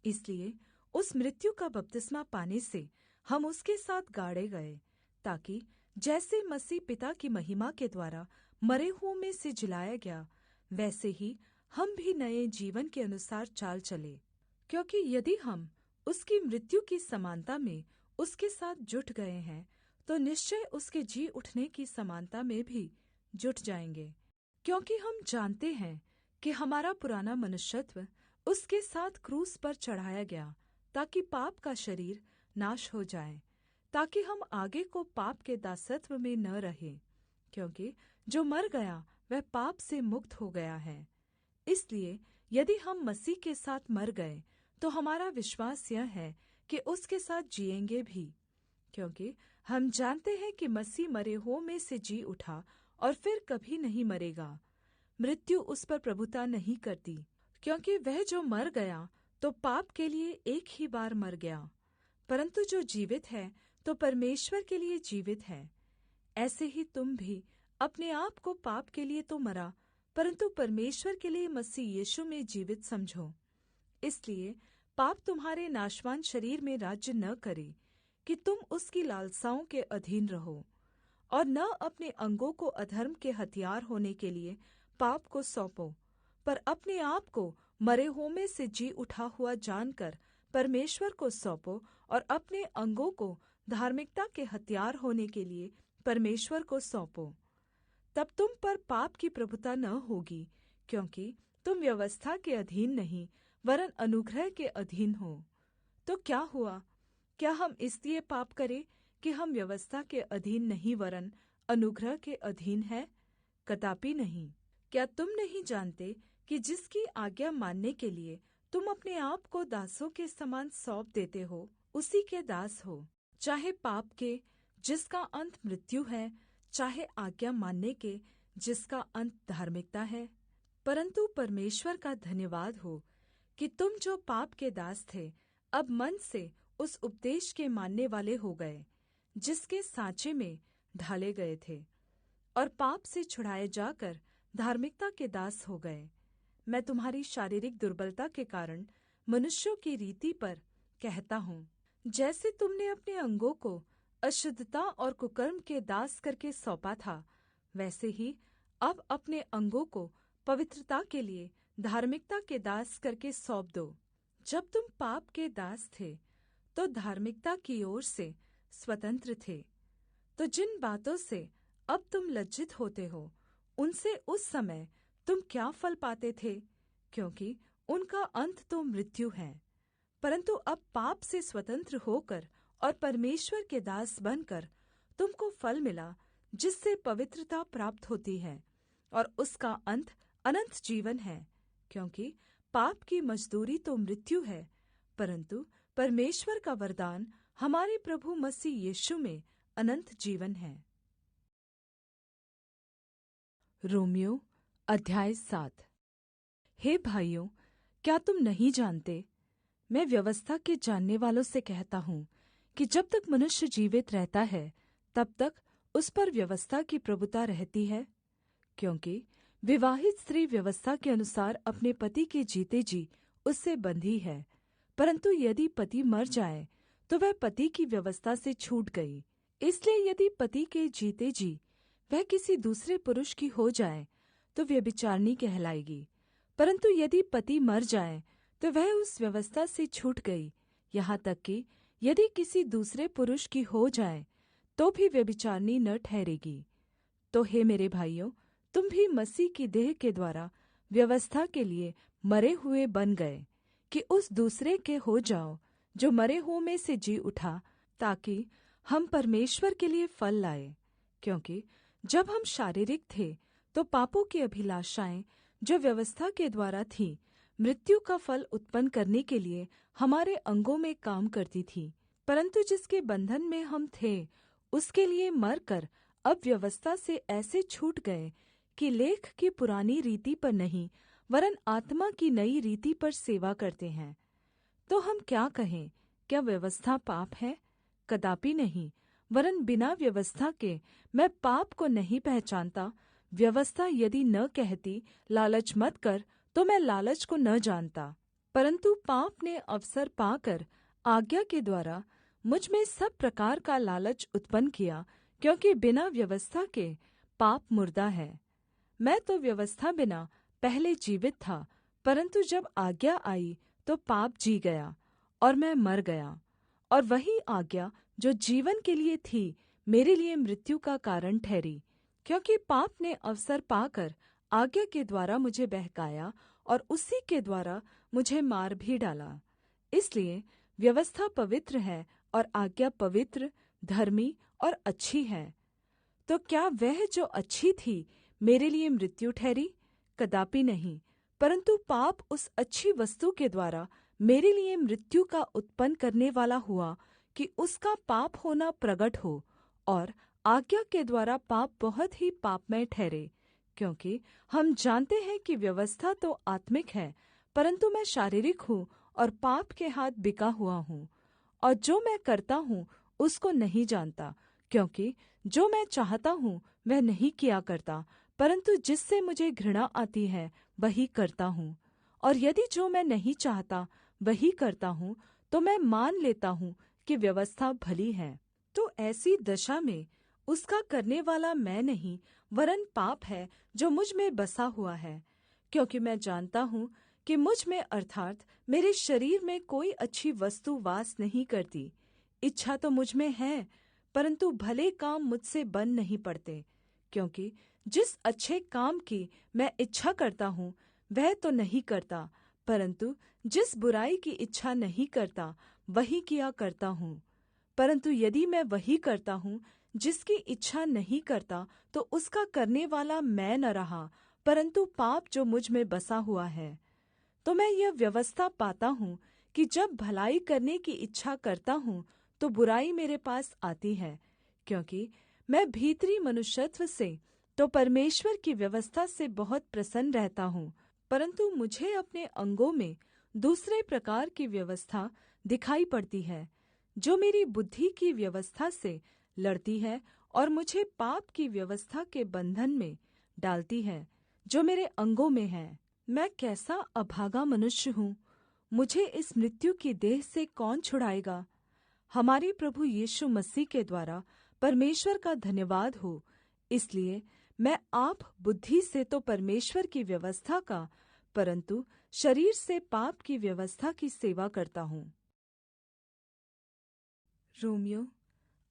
इसलिए उस मृत्यु का बपतिस्मा पाने से हम उसके साथ गाड़े गए, ताकि जैसे मसीह पिता की महिमा के द्वारा मरे हुओं में से जिलाया गया, वैसे ही हम भी नए जीवन के अनुसार चाल चले। क्योंकि यदि हम उसकी मृत्यु की समानता में उसके साथ जुट गए हैं, तो निश्चय उसके जी उठने की समानता में भी जुट जाएंगे। क्योंकि हम जानते हैं कि हमारा पुराना मनुष्यत्व उसके साथ क्रूस पर चढ़ाया गया, ताकि पाप का शरीर नाश हो जाए, ताकि हम आगे को पाप के दासत्व में न रहें। क्योंकि जो मर गया वह पाप से मुक्त हो गया है। इसलिए यदि हम मसीह के साथ मर गए, तो हमारा विश्वास यह है कि उसके साथ जिएंगे भी। क्योंकि हम जानते हैं कि मसीह मरे हुओं में से जी उठा और फिर कभी नहीं मरेगा। मृत्यु उस पर प्रभुता नहीं करती, क्योंकि वह जो मर गया तो पाप के लिए एक ही बार मर गया, परन्तु जो जीवित है तो परमेश्वर के लिए जीवित है। ऐसे ही तुम भी अपने आप को पाप के लिए तो मरा, परन्तु परमेश्वर के लिए मसीह यीशु में जीवित समझो। इसलिए पाप तुम्हारे नाशवान शरीर में राज्य न करे कि तुम उसकी लालसाओं के अधीन रहो, और न अपने अंगों को अधर्म के हथियार होने के लिए पाप को सौंपो, पर अपने आप को मरे हुओं में से जी उठा हुआ जानकर परमेश्वर को सौंपो, और अपने अंगों को धार्मिकता के हथियार होने के लिए परमेश्वर को सौंपो। तब तुम पर पाप की प्रभुता न होगी, क्योंकि तुम व्यवस्था के अधीन नहीं वरन् अनुग्रह के अधीन हो। तो क्या हुआ? क्या हम इसलिए पाप करें कि हम व्यवस्था के अधीन नहीं वरन् अनुग्रह के अधीन हैं? कदापि नहीं। क्या तुम नहीं जानते कि जिसकी आज्ञा मानने के लिए तुम अपने आप को दासों के समान सौंप देते हो, उसी के दास हो, चाहे पाप के जिसका अंत मृत्यु है, चाहे आज्ञा मानने के जिसका अंत धार्मिकता है। परन्तु परमेश्वर का धन्यवाद हो कि तुम जो पाप के दास थे, अब मन से उस उपदेश के मानने वाले हो गए जिसके सांचे में ढाले गए थे, और पाप से छुड़ाए जाकर धार्मिकता के दास हो गए। मैं तुम्हारी शारीरिक दुर्बलता के कारण मनुष्यों की रीति पर कहता हूँ, जैसे तुमने अपने अंगों को अशुद्धता और कुकर्म के दास करके सौंपा था, वैसे ही अब अपने अंगों को पवित्रता के लिए धार्मिकता के दास करके सौंप दो। जब तुम पाप के दास थे तो धार्मिकता की ओर से स्वतंत्र थे, तो जिन बातों से अब तुम लज्जित होते हो, उनसे उस समय तुम क्या फल पाते थे? क्योंकि उनका अंत तो मृत्यु है। परन्तु अब पाप से स्वतंत्र होकर और परमेश्वर के दास बनकर तुमको फल मिला, जिससे पवित्रता प्राप्त होती है, और उसका अंत अनन्त जीवन है। क्योंकि पाप की मजदूरी तो मृत्यु है, परन्तु परमेश्वर का वरदान हमारे प्रभु मसीह यीशु में अनन्त जीवन है। रोमियो अध्याय 7। हे भाइयों, क्या तुम नहीं जानते, मैं व्यवस्था के जानने वालों से कहता हूँ कि जब तक मनुष्य जीवित रहता है तब तक उस पर व्यवस्था की प्रभुता रहती है। क्योंकि विवाहित स्त्री व्यवस्था के अनुसार अपने पति के जीते जी उससे बंधी है, परन्तु यदि पति मर जाए तो वह पति की व्यवस्था से छूट गई। इसलिए यदि पति के जीते जी वह किसी दूसरे पुरुष की हो जाए तो व्यभिचारिणी कहलाएगी, परन्तु यदि पति मर जाए तो वह उस व्यवस्था से छूट गई, यहाँ तक कि यदि किसी दूसरे पुरुष की हो जाए तो भी व्यभिचारिणी न ठहरेगी। तो हे मेरे भाइयों, तुम भी मसीह की देह के द्वारा व्यवस्था के लिए मरे हुए बन गए, कि उस दूसरे के हो जाओ जो मरे हुओं में से जी उठा, ताकि हम परमेश्वर के लिए फल लाएं। क्योंकि जब हम शारीरिक थे तो पापों की अभिलाषाएँ जो व्यवस्था के द्वारा थीं, मृत्यु का फल उत्पन्न करने के लिए हमारे अंगों में काम करती थी। परन्तु जिसके बंधन में हम थे उसके लिए मरकर अब व्यवस्था से ऐसे छूट गए कि लेख की पुरानी रीति पर नहीं वरन् आत्मा की नई रीति पर सेवा करते हैं। तो हम क्या कहें? क्या व्यवस्था पाप है? कदापि नहीं, वरन् बिना व्यवस्था के मैं पाप को नहीं पहचानता। व्यवस्था यदि न कहती लालच मत कर, तो मैं लालच को न जानता। परन्तु पाप ने अवसर पाकर आज्ञा के द्वारा मुझ में सब प्रकार का लालच उत्पन्न किया, क्योंकि बिना व्यवस्था के पाप मुर्दा है। मैं तो व्यवस्था बिना पहले जीवित था, परन्तु जब आज्ञा आई तो पाप जी गया और मैं मर गया। और वही आज्ञा जो जीवन के लिए थी, मेरे लिए मृत्यु का कारण ठहरी, क्योंकि पाप ने अवसर पाकर आज्ञा के द्वारा मुझे बहकाया और उसी के द्वारा मुझे मार भी डाला। इसलिए व्यवस्था पवित्र है और आज्ञा पवित्र, धर्मी और अच्छी है। तो क्या वह जो अच्छी थी मेरे लिए मृत्यु ठहरी? कदापि नहीं, परन्तु पाप उस अच्छी वस्तु के द्वारा मेरे लिए मृत्यु का उत्पन्न करने वाला हुआ, कि उसका पाप होना प्रगट हो, और आज्ञा के द्वारा पाप बहुत ही पापमय ठहरे। क्योंकि हम जानते हैं कि व्यवस्था तो आत्मिक है, परन्तु मैं शारीरिक हूँ और पाप के हाथ बिका हुआ हूँ। और जो मैं करता हूँ उसको नहीं जानता, क्योंकि जो मैं चाहता हूँ वह नहीं किया करता, परन्तु जिससे मुझे घृणा आती है वही करता हूँ। और यदि जो मैं नहीं चाहता वही करता हूँ, तो मैं मान लेता हूँ कि व्यवस्था भली है। तो ऐसी दशा में उसका करने वाला मैं नहीं, वरन पाप है जो मुझ में बसा हुआ है। क्योंकि मैं जानता हूँ कि मुझ में अर्थात् मेरे शरीर में कोई अच्छी वस्तु वास नहीं करती। इच्छा तो मुझ में है, परन्तु भले काम मुझसे बन नहीं पड़ते। क्योंकि जिस अच्छे काम की मैं इच्छा करता हूँ वह तो नहीं करता, परन्तु जिस बुराई की इच्छा नहीं करता वही किया करता हूँ। परन्तु यदि मैं वही करता हूँ जिसकी इच्छा नहीं करता, तो उसका करने वाला मैं न रहा, परन्तु पाप जो मुझ में बसा हुआ है। तो मैं यह व्यवस्था पाता हूँ कि जब भलाई करने की इच्छा करता हूँ तो बुराई मेरे पास आती है। क्योंकि मैं भीतरी मनुष्यत्व से तो परमेश्वर की व्यवस्था से बहुत प्रसन्न रहता हूँ, परन्तु मुझे अपने अंगों में दूसरे प्रकार की व्यवस्था दिखाई पड़ती है, जो मेरी बुद्धि की व्यवस्था से लड़ती है और मुझे पाप की व्यवस्था के बंधन में डालती है, जो मेरे अंगों में है। मैं कैसा अभागा मनुष्य हूँ! मुझे इस मृत्यु की देह से कौन छुड़ाएगा? हमारे प्रभु यीशु मसीह के द्वारा परमेश्वर का धन्यवाद हो। इसलिए मैं आप बुद्धि से तो परमेश्वर की व्यवस्था का, परन्तु शरीर से पाप की व्यवस्था की सेवा करता हूँ। रोमियो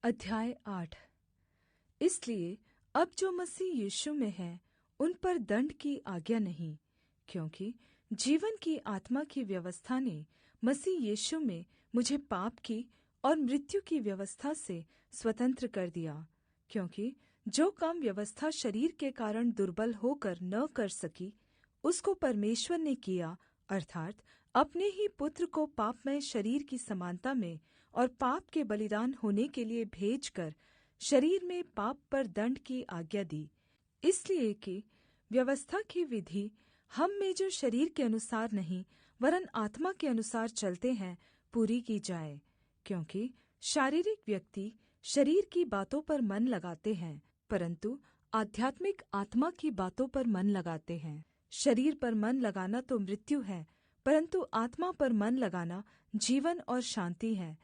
अध्याय 8। इसलिए अब जो मसीह यीशु में है, उन पर दण्ड की आज्ञा नहीं, क्योंकि जीवन की आत्मा की व्यवस्था ने मसीह यीशु में मुझे पाप की और मृत्यु की व्यवस्था से स्वतंत्र कर दिया। क्योंकि जो काम व्यवस्था शरीर के कारण दुर्बल होकर न कर सकी, उसको परमेश्वर ने किया, अर्थात् अपने ही पुत्र को पापमय शरीर की समानता में और पाप के बलिदान होने के लिए भेजकर शरीर में पाप पर दण्ड की आज्ञा दी। इसलिए कि व्यवस्था की विधि हम में जो शरीर के अनुसार नहीं वरन आत्मा के अनुसार चलते हैं पूरी की जाए। क्योंकि शारीरिक व्यक्ति शरीर की बातों पर मन लगाते हैं, परन्तु आध्यात्मिक आत्मा की बातों पर मन लगाते हैं। शरीर पर मन लगाना तो मृत्यु है, परन्तु आत्मा पर मन लगाना जीवन और शान्ति है।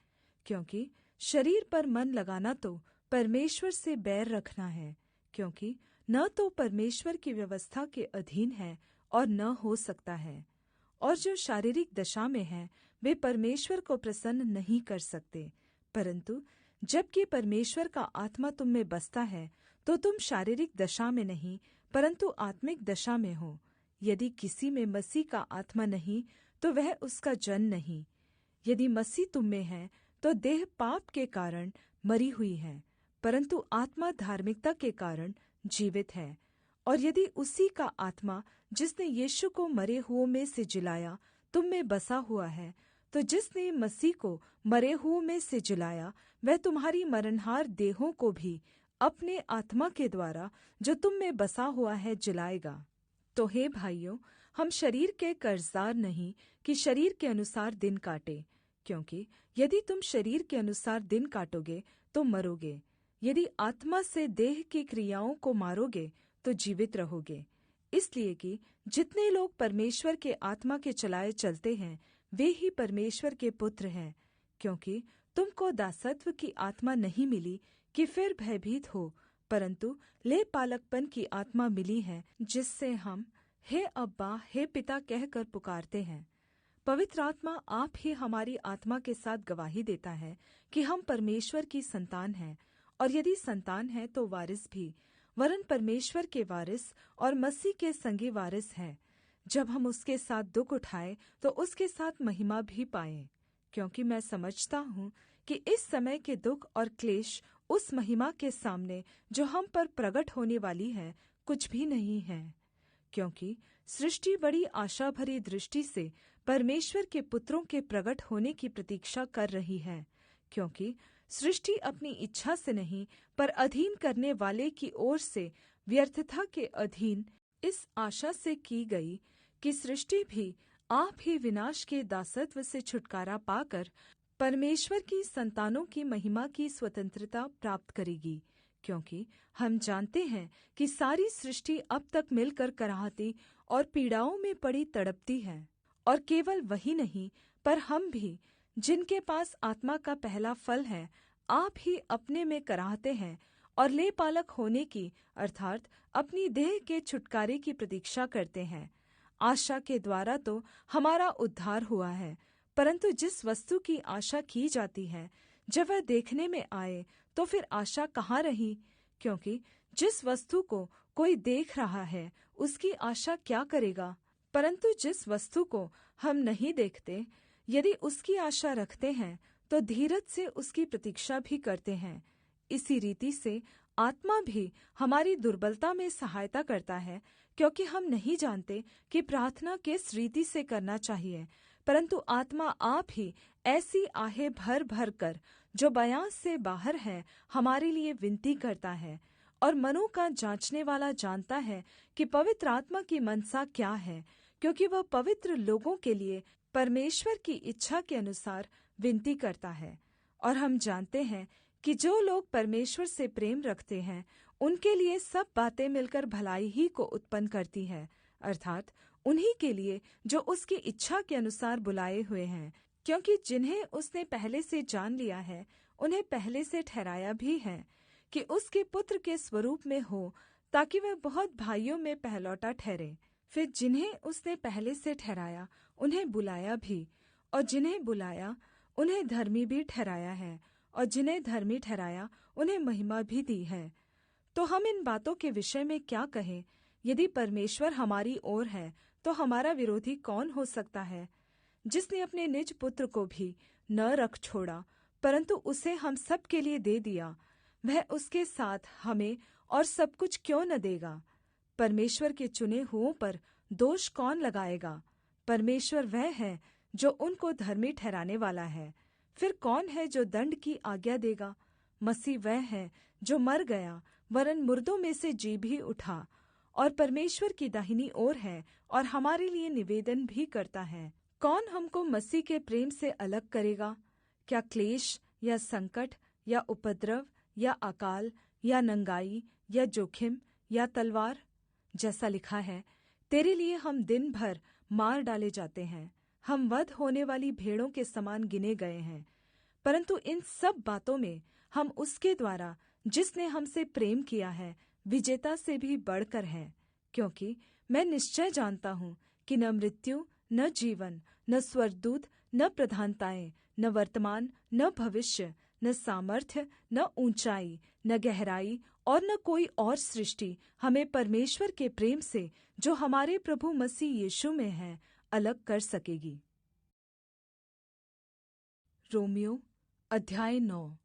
क्योंकि शरीर पर मन लगाना तो परमेश्वर से बैर रखना है, क्योंकि न तो परमेश्वर की व्यवस्था के अधीन है और न हो सकता है। और जो शारीरिक दशा में हैं, वे परमेश्वर को प्रसन्न नहीं कर सकते। परन्तु जबकि परमेश्वर का आत्मा तुम में बसता है, तो तुम शारीरिक दशा में नहीं, परन्तु आत्मिक दशा में हो। यदि किसी में मसीह का आत्मा नहीं, तो वह उसका जन नहीं। यदि मसीह तुम में है, तो देह पाप के कारण मरी हुई है, परन्तु आत्मा धार्मिकता के कारण जीवित है। और यदि उसी का आत्मा जिसने यीशु को मरे हुओं में से जिलाया तुम में बसा हुआ है, तो जिसने मसीह को मरे हुओं में से जिलाया, वह तुम्हारी मरणहार देहों को भी अपने आत्मा के द्वारा जो तुम में बसा हुआ है जिलाएगा। तो हे भाइयों, हम शरीर के कर्जदार नहीं कि शरीर के अनुसार दिन काटे। क्योंकि यदि तुम शरीर के अनुसार दिन काटोगे तो मरोगे, यदि आत्मा से देह की क्रियाओं को मारोगे तो जीवित रहोगे। इसलिए कि जितने लोग परमेश्वर के आत्मा के चलाए चलते हैं, वे ही परमेश्वर के पुत्र हैं। क्योंकि तुमको दासत्व की आत्मा नहीं मिली कि फिर भयभीत हो, परन्तु ले पालकपन की आत्मा मिली है, जिससे हम हे अब्बा, हे पिता कहकर पुकारते हैं। पवित्र आत्मा आप ही हमारी आत्मा के साथ गवाही देता है कि हम परमेश्वर की संतान हैं, और यदि संतान है तो वारिस भी, वरन परमेश्वर के वारिस और मसीह के संगी वारिस हैं। जब हम उसके साथ दुख उठाए तो उसके साथ महिमा भी पाएं। क्योंकि मैं समझता हूँ कि इस समय के दुख और क्लेश उस महिमा के सामने जो हम पर प्रगट होने वाली है कुछ भी नहीं है। क्योंकि सृष्टि बड़ी आशा भरी दृष्टि से परमेश्वर के पुत्रों के प्रगट होने की प्रतीक्षा कर रही है। क्योंकि सृष्टि अपनी इच्छा से नहीं, पर अधीन करने वाले की ओर से व्यर्थता के अधीन इस आशा से की गई कि सृष्टि भी आप ही विनाश के दासत्व से छुटकारा पाकर परमेश्वर की संतानों की महिमा की स्वतंत्रता प्राप्त करेगी। क्योंकि हम जानते हैं कि सारी सृष्टि अब तक मिलकर कराहती और पीड़ाओं में पड़ी तड़पती है। और केवल वही नहीं, पर हम भी, जिनके पास आत्मा का पहला फल है, आप ही अपने में कराहते हैं और लेपालक होने की अर्थात् अपनी देह के छुटकारे की प्रतीक्षा करते हैं। आशा के द्वारा तो हमारा उद्धार हुआ है, परन्तु जिस वस्तु की आशा की जाती है, जब वह देखने में आए तो फिर आशा कहाँ रही? क्योंकि जिस वस्तु को कोई देख रहा है, उसकी आशा क्या करेगा? परन्तु जिस वस्तु को हम नहीं देखते, यदि उसकी आशा रखते हैं, तो धीरज से उसकी प्रतीक्षा भी करते हैं। इसी रीति से आत्मा भी हमारी दुर्बलता में सहायता करता है, क्योंकि हम नहीं जानते कि प्रार्थना किस रीति से करना चाहिए, परन्तु आत्मा आप ही ऐसी आहें भर भर कर, जो बयां से बाहर है, हमारे लिए विनती करता है। और मनों का जाँचने वाला जानता है कि पवित्र आत्मा की मनसा क्या है, क्योंकि वह पवित्र लोगों के लिए परमेश्वर की इच्छा के अनुसार विनती करता है। और हम जानते हैं कि जो लोग परमेश्वर से प्रेम रखते हैं, उनके लिए सब बातें मिलकर भलाई ही को उत्पन्न करती है, अर्थात् उन्हीं के लिए जो उसकी इच्छा के अनुसार बुलाए हुए हैं। क्योंकि जिन्हें उसने पहले से जान लिया है, उन्हें पहले से ठहराया भी है कि उसके पुत्र के स्वरूप में हो, ताकि वह बहुत भाइयों में पहलौठा ठहरे। फिर जिन्हें उसने पहले से ठहराया, उन्हें बुलाया भी, और जिन्हें बुलाया, उन्हें धर्मी भी ठहराया है, और जिन्हें धर्मी ठहराया, उन्हें महिमा भी दी है। तो हम इन बातों के विषय में क्या कहें? यदि परमेश्वर हमारी ओर है, तो हमारा विरोधी कौन हो सकता है? जिसने अपने निज पुत्र को भी न रख छोड़ा, परन्तु उसे हम सब के लिए दे दिया, वह उसके साथ हमें और सब कुछ क्यों न देगा? परमेश्वर के चुने हुओं पर दोष कौन लगाएगा? परमेश्वर वह है जो उनको धर्मी ठहराने वाला है। फिर कौन है जो दंड की आज्ञा देगा? मसीह वह है जो मर गया, वरन मुर्दों में से जी भी उठा, और परमेश्वर की दाहिनी ओर है, और हमारे लिए निवेदन भी करता है। कौन हमको मसीह के प्रेम से अलग करेगा? क्या क्लेश या संकट या उपद्रव या अकाल या नंगाई या जोखिम या तलवार? जैसा लिखा है, तेरे लिए हम दिन भर मार डाले जाते हैं, हम वध होने वाली भेड़ों के समान गिने गए हैं। परन्तु इन सब बातों में हम उसके द्वारा, जिसने हमसे प्रेम किया है, विजेता से भी बढ़कर हैं। क्योंकि मैं निश्चय जानता हूँ कि न मृत्यु, न जीवन, न स्वर्गदूत, न प्रधानताएं, न वर्तमान, न भविष्य, न सामर्थ्य, न ऊंचाई, न गहराई, और न कोई और सृष्टि हमें परमेश्वर के प्रेम से, जो हमारे प्रभु मसीह यीशु में है, अलग कर सकेगी। रोमियो अध्याय 9।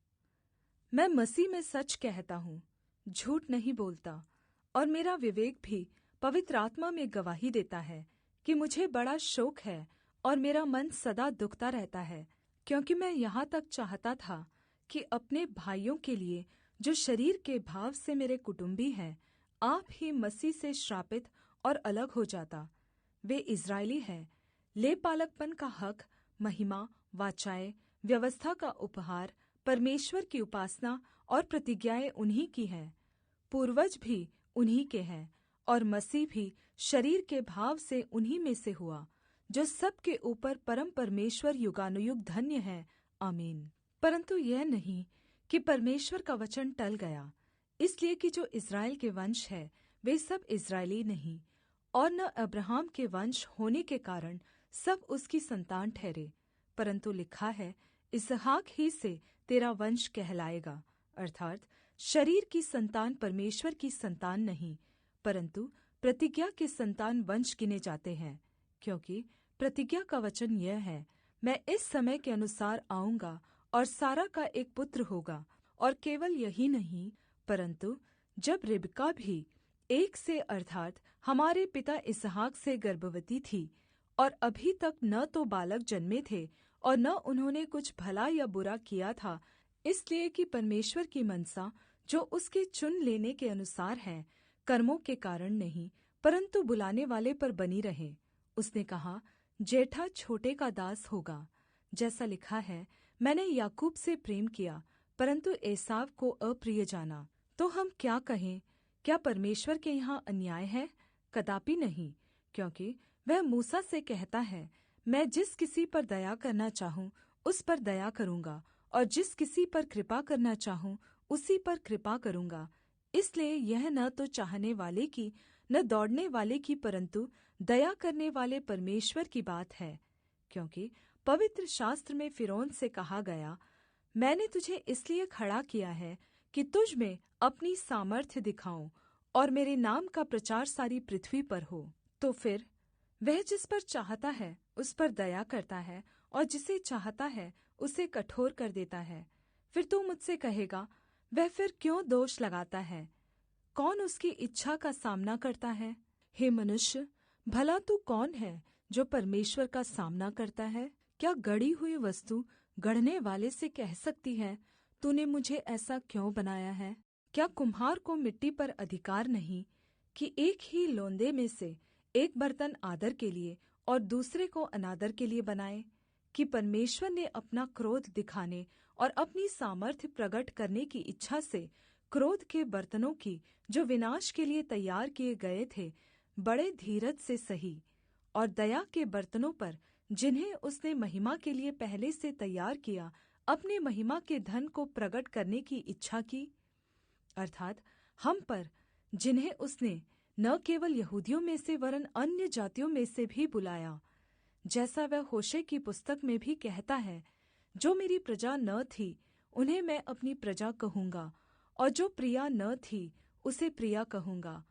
मैं मसीह में सच कहता हूँ, झूठ नहीं बोलता, और मेरा विवेक भी पवित्र आत्मा में गवाही देता है कि मुझे बड़ा शोक है और मेरा मन सदा दुखता रहता है, क्योंकि मैं यहाँ तक चाहता था कि अपने भाइयों के लिए, जो शरीर के भाव से मेरे कुटुम्बी हैं, आप ही मसीह से श्रापित और अलग हो जाता। वे इस्राएली हैं, लेपालकपन का हक, महिमा, वाचाएँ, व्यवस्था का उपहार, परमेश्वर की उपासना और प्रतिज्ञाएँ उन्हीं की हैं। पूर्वज भी उन्हीं के हैं, और मसीह भी शरीर के भाव से उन्हीं में से हुआ, जो सब के ऊपर परम परमेश्वर युगानुयुग धन्य है। आमीन। परन्तु यह नहीं कि परमेश्वर का वचन टल गया, इसलिए कि जो इस्राएल के वंश है, वे सब इस्राएली नहीं, और न अब्राहम के वंश होने के कारण सब उसकी संतान ठहरे। परन्तु लिखा है, इसहाक ही से तेरा वंश कहलाएगा, अर्थात् शरीर की संतान परमेश्वर की संतान नहीं, परन्तु प्रतिज्ञा के संतान वंश गिने जाते हैं। क्योंकि प्रतिज्ञा का वचन यह है, मैं इस समय के अनुसार आऊँगा, और सारा का एक पुत्र होगा। और केवल यही नहीं, परन्तु जब रिबका भी एक से अर्थात् हमारे पिता इसहाक से गर्भवती थी, और अभी तक न तो बालक जन्मे थे और न उन्होंने कुछ भला या बुरा किया था, इसलिए कि परमेश्वर की मनसा जो उसके चुन लेने के अनुसार है, कर्मों के कारण नहीं, परन्तु बुलाने वाले पर बनी रहे। उसने कहा, जेठा छोटे का दास होगा। जैसा लिखा है, मैंने याकूब से प्रेम किया, परन्तु एसाव को अप्रिय जाना। तो हम क्या कहें? क्या परमेश्वर के यहाँ अन्याय है? कदापि नहीं, क्योंकि वह मूसा से कहता है, मैं जिस किसी पर दया करना चाहूँ उस पर दया करूँगा, और जिस किसी पर कृपा करना चाहूँ उसी पर कृपा करूँगा। इसलिए यह न तो चाहने वाले की न दौड़ने वाले की, परन्तु दया करने वाले परमेश्वर की बात है। क्योंकि पवित्र शास्त्र में फ़िरौन से कहा गया, मैंने तुझे इसलिए खड़ा किया है कि तुझ में अपनी सामर्थ्य दिखाऊं और मेरे नाम का प्रचार सारी पृथ्वी पर हो। तो फिर वह जिस पर चाहता है उस पर दया करता है, और जिसे चाहता है उसे कठोर कर देता है। फिर तू मुझसे कहेगा, वह फिर क्यों दोष लगाता है? कौन उसकी इच्छा का सामना करता है? हे मनुष्य, भला तू कौन है जो परमेश्वर का सामना करता है? क्या गढ़ी हुई वस्तु गढ़ने वाले से कह सकती है, तूने मुझे ऐसा क्यों बनाया है? क्या कुम्हार को मिट्टी पर अधिकार नहीं कि एक ही लोंदे में से एक बर्तन आदर के लिए और दूसरे को अनादर के लिए बनाए? कि परमेश्वर ने अपना क्रोध दिखाने और अपनी सामर्थ्य प्रगट करने की इच्छा से क्रोध के बर्तनों की, जो विनाश के लिए तैयार किए गए थे, बड़े धीरज से सही, और दया के बर्तनों पर, जिन्हें उसने महिमा के लिए पहले से तैयार किया, अपने महिमा के धन को प्रगट करने की इच्छा की। अर्थात् हम पर, जिन्हें उसने न केवल यहूदियों में से वरन् अन्य जातियों में से भी बुलाया, जैसा वह होशे की पुस्तक में भी कहता है, जो मेरी प्रजा न थी उन्हें मैं अपनी प्रजा कहूँगा, और जो प्रिया न थी उसे प्रिया कहूँगा।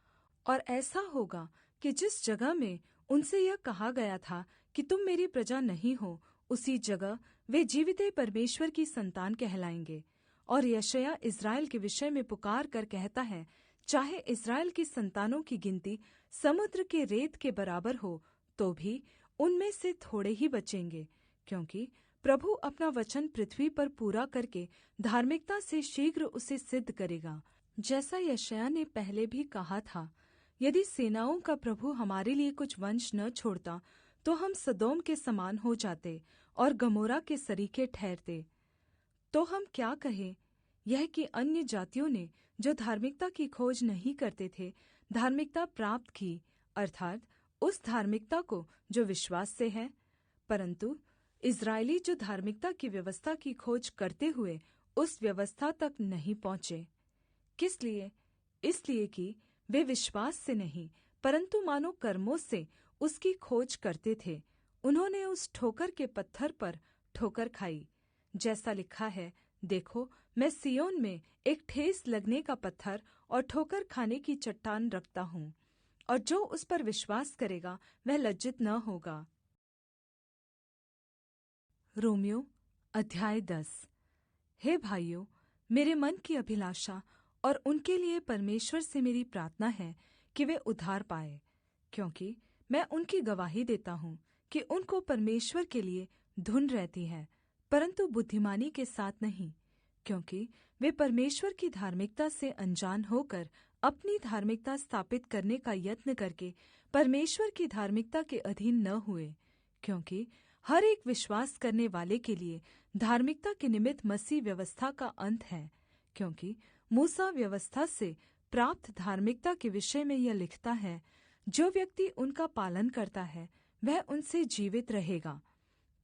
और ऐसा होगा कि जिस जगह में उनसे यह कहा गया था कि तुम मेरी प्रजा नहीं हो, उसी जगह वे जीविते परमेश्वर की संतान कहलाएंगे। और यशायाह इस्राएल के विषय में पुकार कर कहता है, चाहे इस्राएल की संतानों की गिनती समुद्र के रेत के बराबर हो, तो भी उनमें से थोड़े ही बचेंगे, क्योंकि प्रभु अपना वचन पृथ्वी पर पूरा करके धार्मिकता से शीघ्र उसे सिद्ध करेगा। जैसा यशायाह ने पहले भी कहा था, यदि सेनाओं का प्रभु हमारे लिए कुछ वंश न छोड़ता, तो हम सदोम के समान हो जाते और गमोरा के सरीखे ठहरते। तो हम क्या कहें? यह कि अन्य जातियों ने, जो धार्मिकता की खोज नहीं करते थे, धार्मिकता प्राप्त की, अर्थात् उस धार्मिकता को जो विश्वास से है। परन्तु इस्राएली जो धार्मिकता की व्यवस्था की खोज करते हुए उस व्यवस्था तक नहीं पहुँचे। किस लिए? इसलिए कि वे विश्वास से नहीं, परन्तु मानो कर्मों से उसकी खोज करते थे। उन्होंने उस ठोकर के पत्थर पर ठोकर खाई। जैसा लिखा है, देखो, मैं सिय्योन में एक ठेस लगने का पत्थर और ठोकर खाने की चट्टान रखता हूँ, और जो उस पर विश्वास करेगा वह लज्जित न होगा। रोमियो अध्याय 10। हे भाइयों, मेरे मन की अभिलाषा और उनके लिए परमेश्वर से मेरी प्रार्थना है कि वे उद्धार पाएं, क्योंकि मैं उनकी गवाही देता हूँ कि उनको परमेश्वर के लिए धुन रहती है, परन्तु बुद्धिमानी के साथ नहीं, क्योंकि वे परमेश्वर की धार्मिकता से अनजान होकर अपनी धार्मिकता स्थापित करने का यत्न करके परमेश्वर की धार्मिकता के अधीन न हुए। क्योंकि हर एक विश्वास करने वाले के लिए धार्मिकता के निमित्त मसीह व्यवस्था का अंत है, क्योंकि मूसा व्यवस्था से प्राप्त धार्मिकता के विषय में यह लिखता है, जो व्यक्ति उनका पालन करता है वह उनसे जीवित रहेगा।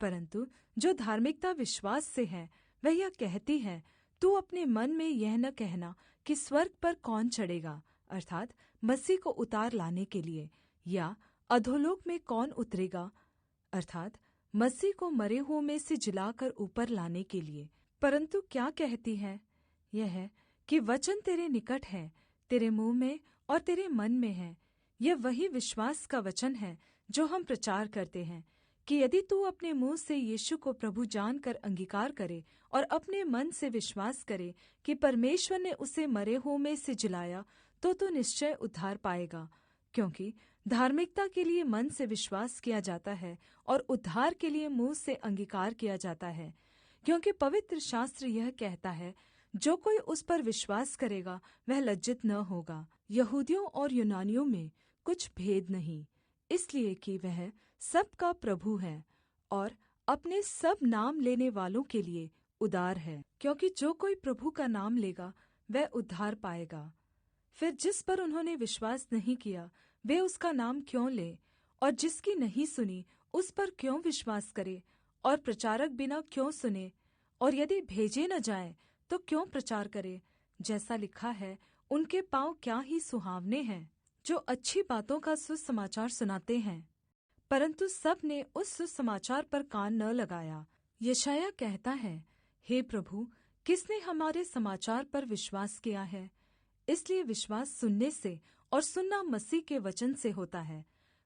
परन्तु जो धार्मिकता विश्वास से है, वह यह कहती है, तू अपने मन में यह न कहना कि स्वर्ग पर कौन चढ़ेगा, अर्थात् मसीह को उतार लाने के लिए, या अधोलोक में कौन उतरेगा, अर्थात् मसीह को मरे हुओं में से जिलाकर ऊपर लाने के लिए। परन्तु क्या कहती है? यह है कि वचन तेरे निकट है, तेरे मुँह में और तेरे मन में है। यह वही विश्वास का वचन है जो हम प्रचार करते हैं, कि यदि तू अपने मुँह से यीशु को प्रभु जानकर अंगीकार करे और अपने मन से विश्वास करे कि परमेश्वर ने उसे मरे हुओं में से जिलाया, तो तू निश्चय उद्धार पाएगा। क्योंकि धार्मिकता के लिए मन से विश्वास किया जाता है और उद्धार के लिए मुँह से अंगीकार किया जाता है। क्योंकि पवित्र शास्त्र यह कहता है, जो कोई उस पर विश्वास करेगा वह लज्जित न होगा। यहूदियों और यूनानियों में कुछ भेद नहीं, इसलिए कि वह सबका प्रभु है और अपने सब नाम लेने वालों के लिए उदार है, क्योंकि जो कोई प्रभु का नाम लेगा वह उद्धार पाएगा। फिर जिस पर उन्होंने विश्वास नहीं किया वे उसका नाम क्यों ले, और जिसकी नहीं सुनी उस पर क्यों विश्वास करे, और प्रचारक बिना क्यों सुने, और यदि भेजे न जाएं तो क्यों प्रचार करे। जैसा लिखा है, उनके पाँव क्या ही सुहावने हैं जो अच्छी बातों का सुसमाचार सुनाते हैं। परन्तु सब ने उस सुसमाचार पर कान न लगाया। यशायाह कहता है, हे प्रभु, किसने हमारे समाचार पर विश्वास किया है? इसलिए विश्वास सुनने से और सुनना मसीह के वचन से होता है।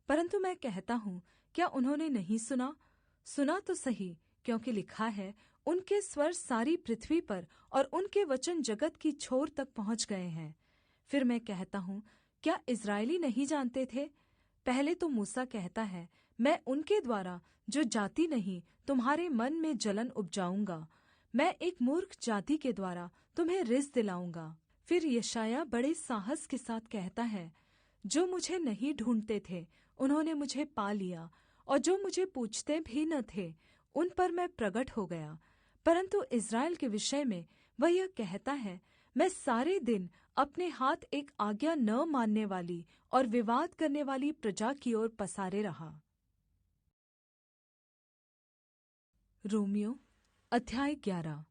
परन्तु मैं कहता हूँ, क्या उन्होंने नहीं सुना? सुना तो सही, क्योंकि लिखा है, उनके स्वर सारी पृथ्वी पर और उनके वचन जगत की छोर तक पहुँच गए हैं। फिर मैं कहता हूँ, क्या इस्राएली नहीं जानते थे? पहले तो मूसा कहता है, मैं उनके द्वारा जो जाति नहीं तुम्हारे मन में जलन उपजाऊंगा, मैं एक मूर्ख जाति के द्वारा तुम्हें रिस दिलाऊंगा। फिर यशायाह बड़े साहस के साथ कहता है, जो मुझे नहीं ढूंढते थे उन्होंने मुझे पा लिया, और जो मुझे पूछते भी न थे उन पर मैं प्रगट हो गया। परन्तु इस्राएल के विषय में वह यह कहता है, मैं सारे दिन अपने हाथ एक आज्ञा न मानने वाली और विवाद करने वाली प्रजा की ओर पसारे रहा। रोमियो अध्याय 11।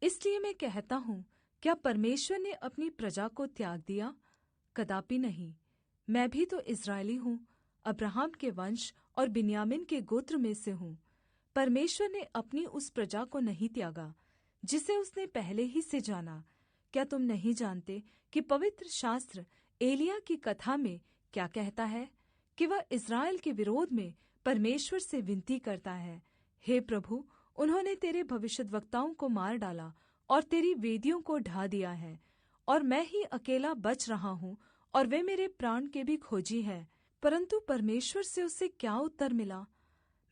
इसलिए मैं कहता हूँ, क्या परमेश्वर ने अपनी प्रजा को त्याग दिया? कदापि नहीं। मैं भी तो इस्राएली हूँ, अब्राहम के वंश और बिन्यामीन के गोत्र में से हूँ। परमेश्वर ने अपनी उस प्रजा को नहीं त्यागा जिसे उसने पहले ही से जाना। क्या तुम नहीं जानते कि पवित्र शास्त्र एलिय्याह की कथा में क्या कहता है, कि वह इस्राएल के विरोध में परमेश्वर से विनती करता है, हे प्रभु, उन्होंने तेरे भविष्यद्वक्ताओं को मार डाला और तेरी वेदियों को ढा दिया है, और मैं ही अकेला बच रहा हूँ, और वे मेरे प्राण के भी खोजी है। परन्तु परमेश्वर से उसे क्या उत्तर मिला?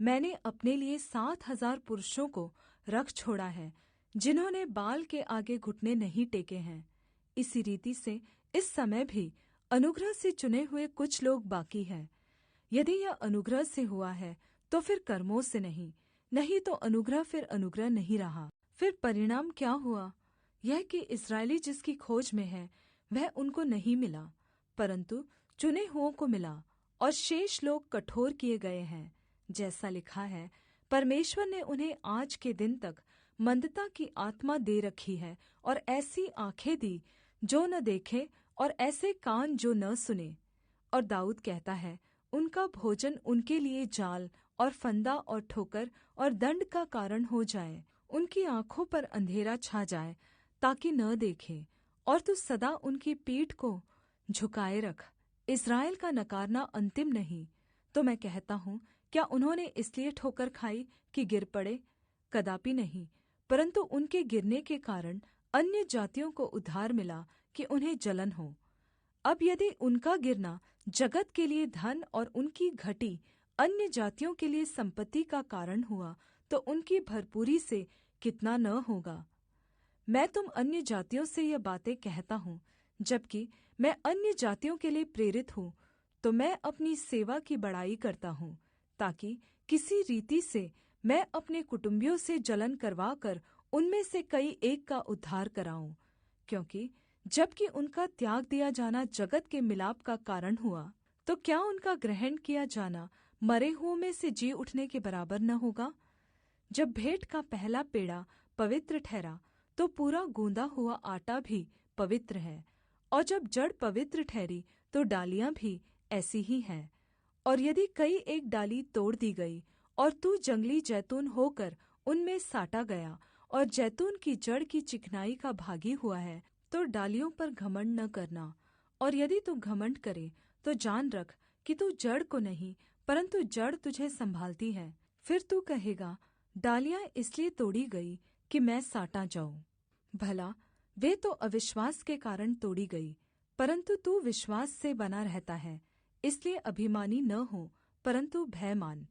मैंने अपने लिए 7,000 पुरुषों को रख छोड़ा है, जिन्होंने बाल के आगे घुटने नहीं टेके हैं। इसी रीति से इस समय भी अनुग्रह से चुने हुए कुछ लोग बाकी हैं। यदि यह अनुग्रह से हुआ है तो फिर कर्मों से नहीं, नहीं तो अनुग्रह फिर अनुग्रह नहीं रहा। फिर परिणाम क्या हुआ? यह कि इस्राएली जिसकी खोज में है वह उनको नहीं मिला, परन्तु चुने हुओं को मिला, और शेष लोग कठोर किए गए हैं। जैसा लिखा है, परमेश्वर ने उन्हें आज के दिन तक मंदता की आत्मा दे रखी है, और ऐसी आँखें दी जो न देखे, और ऐसे कान जो न सुने। और दाऊद कहता है, उनका भोजन उनके लिए जाल और फंदा और ठोकर और दंड का कारण हो जाए। उनकी आँखों पर अंधेरा छा जाए ताकि न देखे, और तू सदा उनकी पीठ को झुकाए रख। इस्राएल का नकारना अंतिम नहीं। तो मैं कहता हूँ, क्या उन्होंने इसलिए ठोकर खाई कि गिर पड़े? कदापि नहीं, परन्तु उनके गिरने के कारण अन्य जातियों को उद्धार मिला कि उन्हें जलन हो। अब यदि उनका गिरना जगत के लिए धन और उनकी घटी अन्य जातियों के लिए सम्पत्ति का कारण हुआ, तो उनकी भरपूरी से कितना न होगा। मैं तुम अन्य जातियों से यह बातें कहता हूँ, जबकि मैं अन्य जातियों के लिए प्रेरित हूँ, तो मैं अपनी सेवा की बड़ाई करता हूँ, ताकि किसी रीति से मैं अपने कुटुम्बियों से जलन करवाकर उनमें से कई एक का उद्धार कराऊँ। क्योंकि जबकि उनका त्याग दिया जाना जगत के मिलाप का कारण हुआ, तो क्या उनका ग्रहण किया जाना मरे हुओं में से जी उठने के बराबर न होगा? जब भेंट का पहला पेड़ा पवित्र ठहरा, तो पूरा गूँधा हुआ आटा भी पवित्र है, और जब जड़ पवित्र ठहरी तो डालियाँ भी ऐसी ही हैं। और यदि कई एक डाली तोड़ दी गई, और तू जंगली जैतून होकर उनमें साटा गया, और जैतून की जड़ की चिकनाई का भागी हुआ है, तो डालियों पर घमंड न करना। और यदि तू घमंड करे तो जान रख कि तू जड़ को नहीं, परन्तु जड़ तुझे संभालती है। फिर तू कहेगा, डालियाँ इसलिए तोड़ी गई कि मैं साटा जाऊँ। भला वे तो अविश्वास के कारण तोड़ी गई, परन्तु तू विश्वास से बना रहता है, इसलिए अभिमानी न हो, परन्तु भय मान।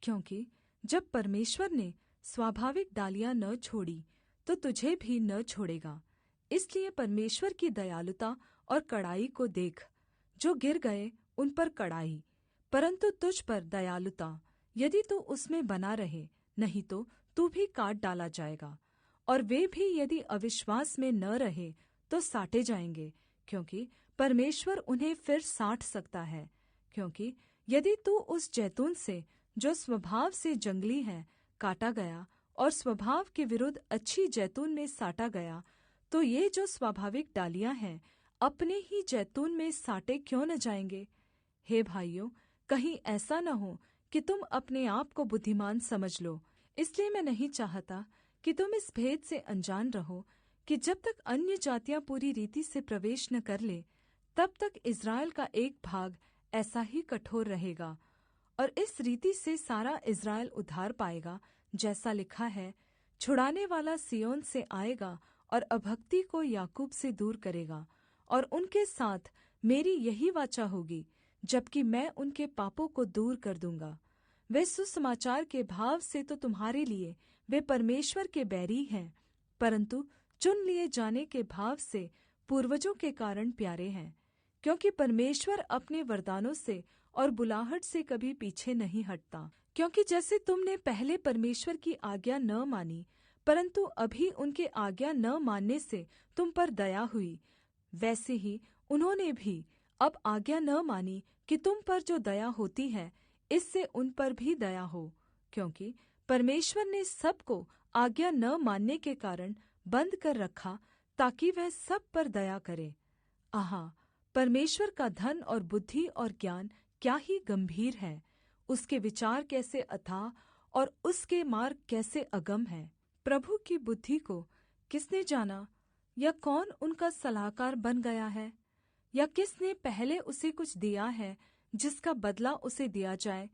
क्योंकि जब परमेश्वर ने स्वाभाविक डालियाँ न छोड़ी, तो तुझे भी न छोड़ेगा। इसलिए परमेश्वर की दयालुता और कड़ाई को देख। जो गिर गए उन पर कड़ाई, परन्तु तुझ पर दयालुता, यदि तू उसमें बना रहे, नहीं तो तू भी काट डाला जाएगा। और वे भी यदि अविश्वास में न रहे तो साटे जाएंगे, क्योंकि परमेश्वर उन्हें फिर साट सकता है। क्योंकि यदि तू उस जैतून से जो स्वभाव से जंगली है काटा गया और स्वभाव के विरुद्ध अच्छी जैतून में साटा गया, तो ये जो स्वाभाविक डालियाँ हैं अपने ही जैतून में साटे क्यों न जाएंगे? हे भाइयों, कहीं ऐसा न हो कि तुम अपने आप को बुद्धिमान समझ लो। इसलिए मैं नहीं चाहता कि तुम इस भेद से अनजान रहो कि जब तक अन्य जातियाँ पूरी रीति से प्रवेश न कर ले, तब तक इस्राएल का एक भाग ऐसा ही कठोर रहेगा। और इस रीति से सारा इस्राएल उद्धार पाएगा, जैसा लिखा है, छुड़ाने वाला सिय्योन से आएगा और अभक्ति को याकूब से दूर करेगा। और उनके साथ मेरी यही वाचा होगी, जबकि मैं उनके पापों को दूर कर दूँगा। वे सुसमाचार के भाव से तो तुम्हारे लिए वे परमेश्वर के बैरी हैं, परन्तु चुन लिए जाने के भाव से पूर्वजों के कारण प्यारे हैं। क्योंकि परमेश्वर अपने वरदानों से और बुलाहट से कभी पीछे नहीं हटता। क्योंकि जैसे तुमने पहले परमेश्वर की आज्ञा न मानी, परन्तु अभी उनके आज्ञा न मानने से तुम पर दया हुई, वैसे ही उन्होंने भी अब आज्ञा न मानी कि तुम पर जो दया होती है, इससे उन पर भी दया हो। क्योंकि परमेश्वर ने सबको आज्ञा न मानने के कारण बंद कर रखा, ताकि वह सब पर दया करे। आहा! परमेश्वर का धन और बुद्धि और ज्ञान क्या ही गंभीर है! उसके विचार कैसे अथाह और उसके मार्ग कैसे अगम है! प्रभु की बुद्धि को किसने जाना, या कौन उनका सलाहकार बन गया है? या किसने पहले उसे कुछ दिया है जिसका बदला उसे दिया जाए?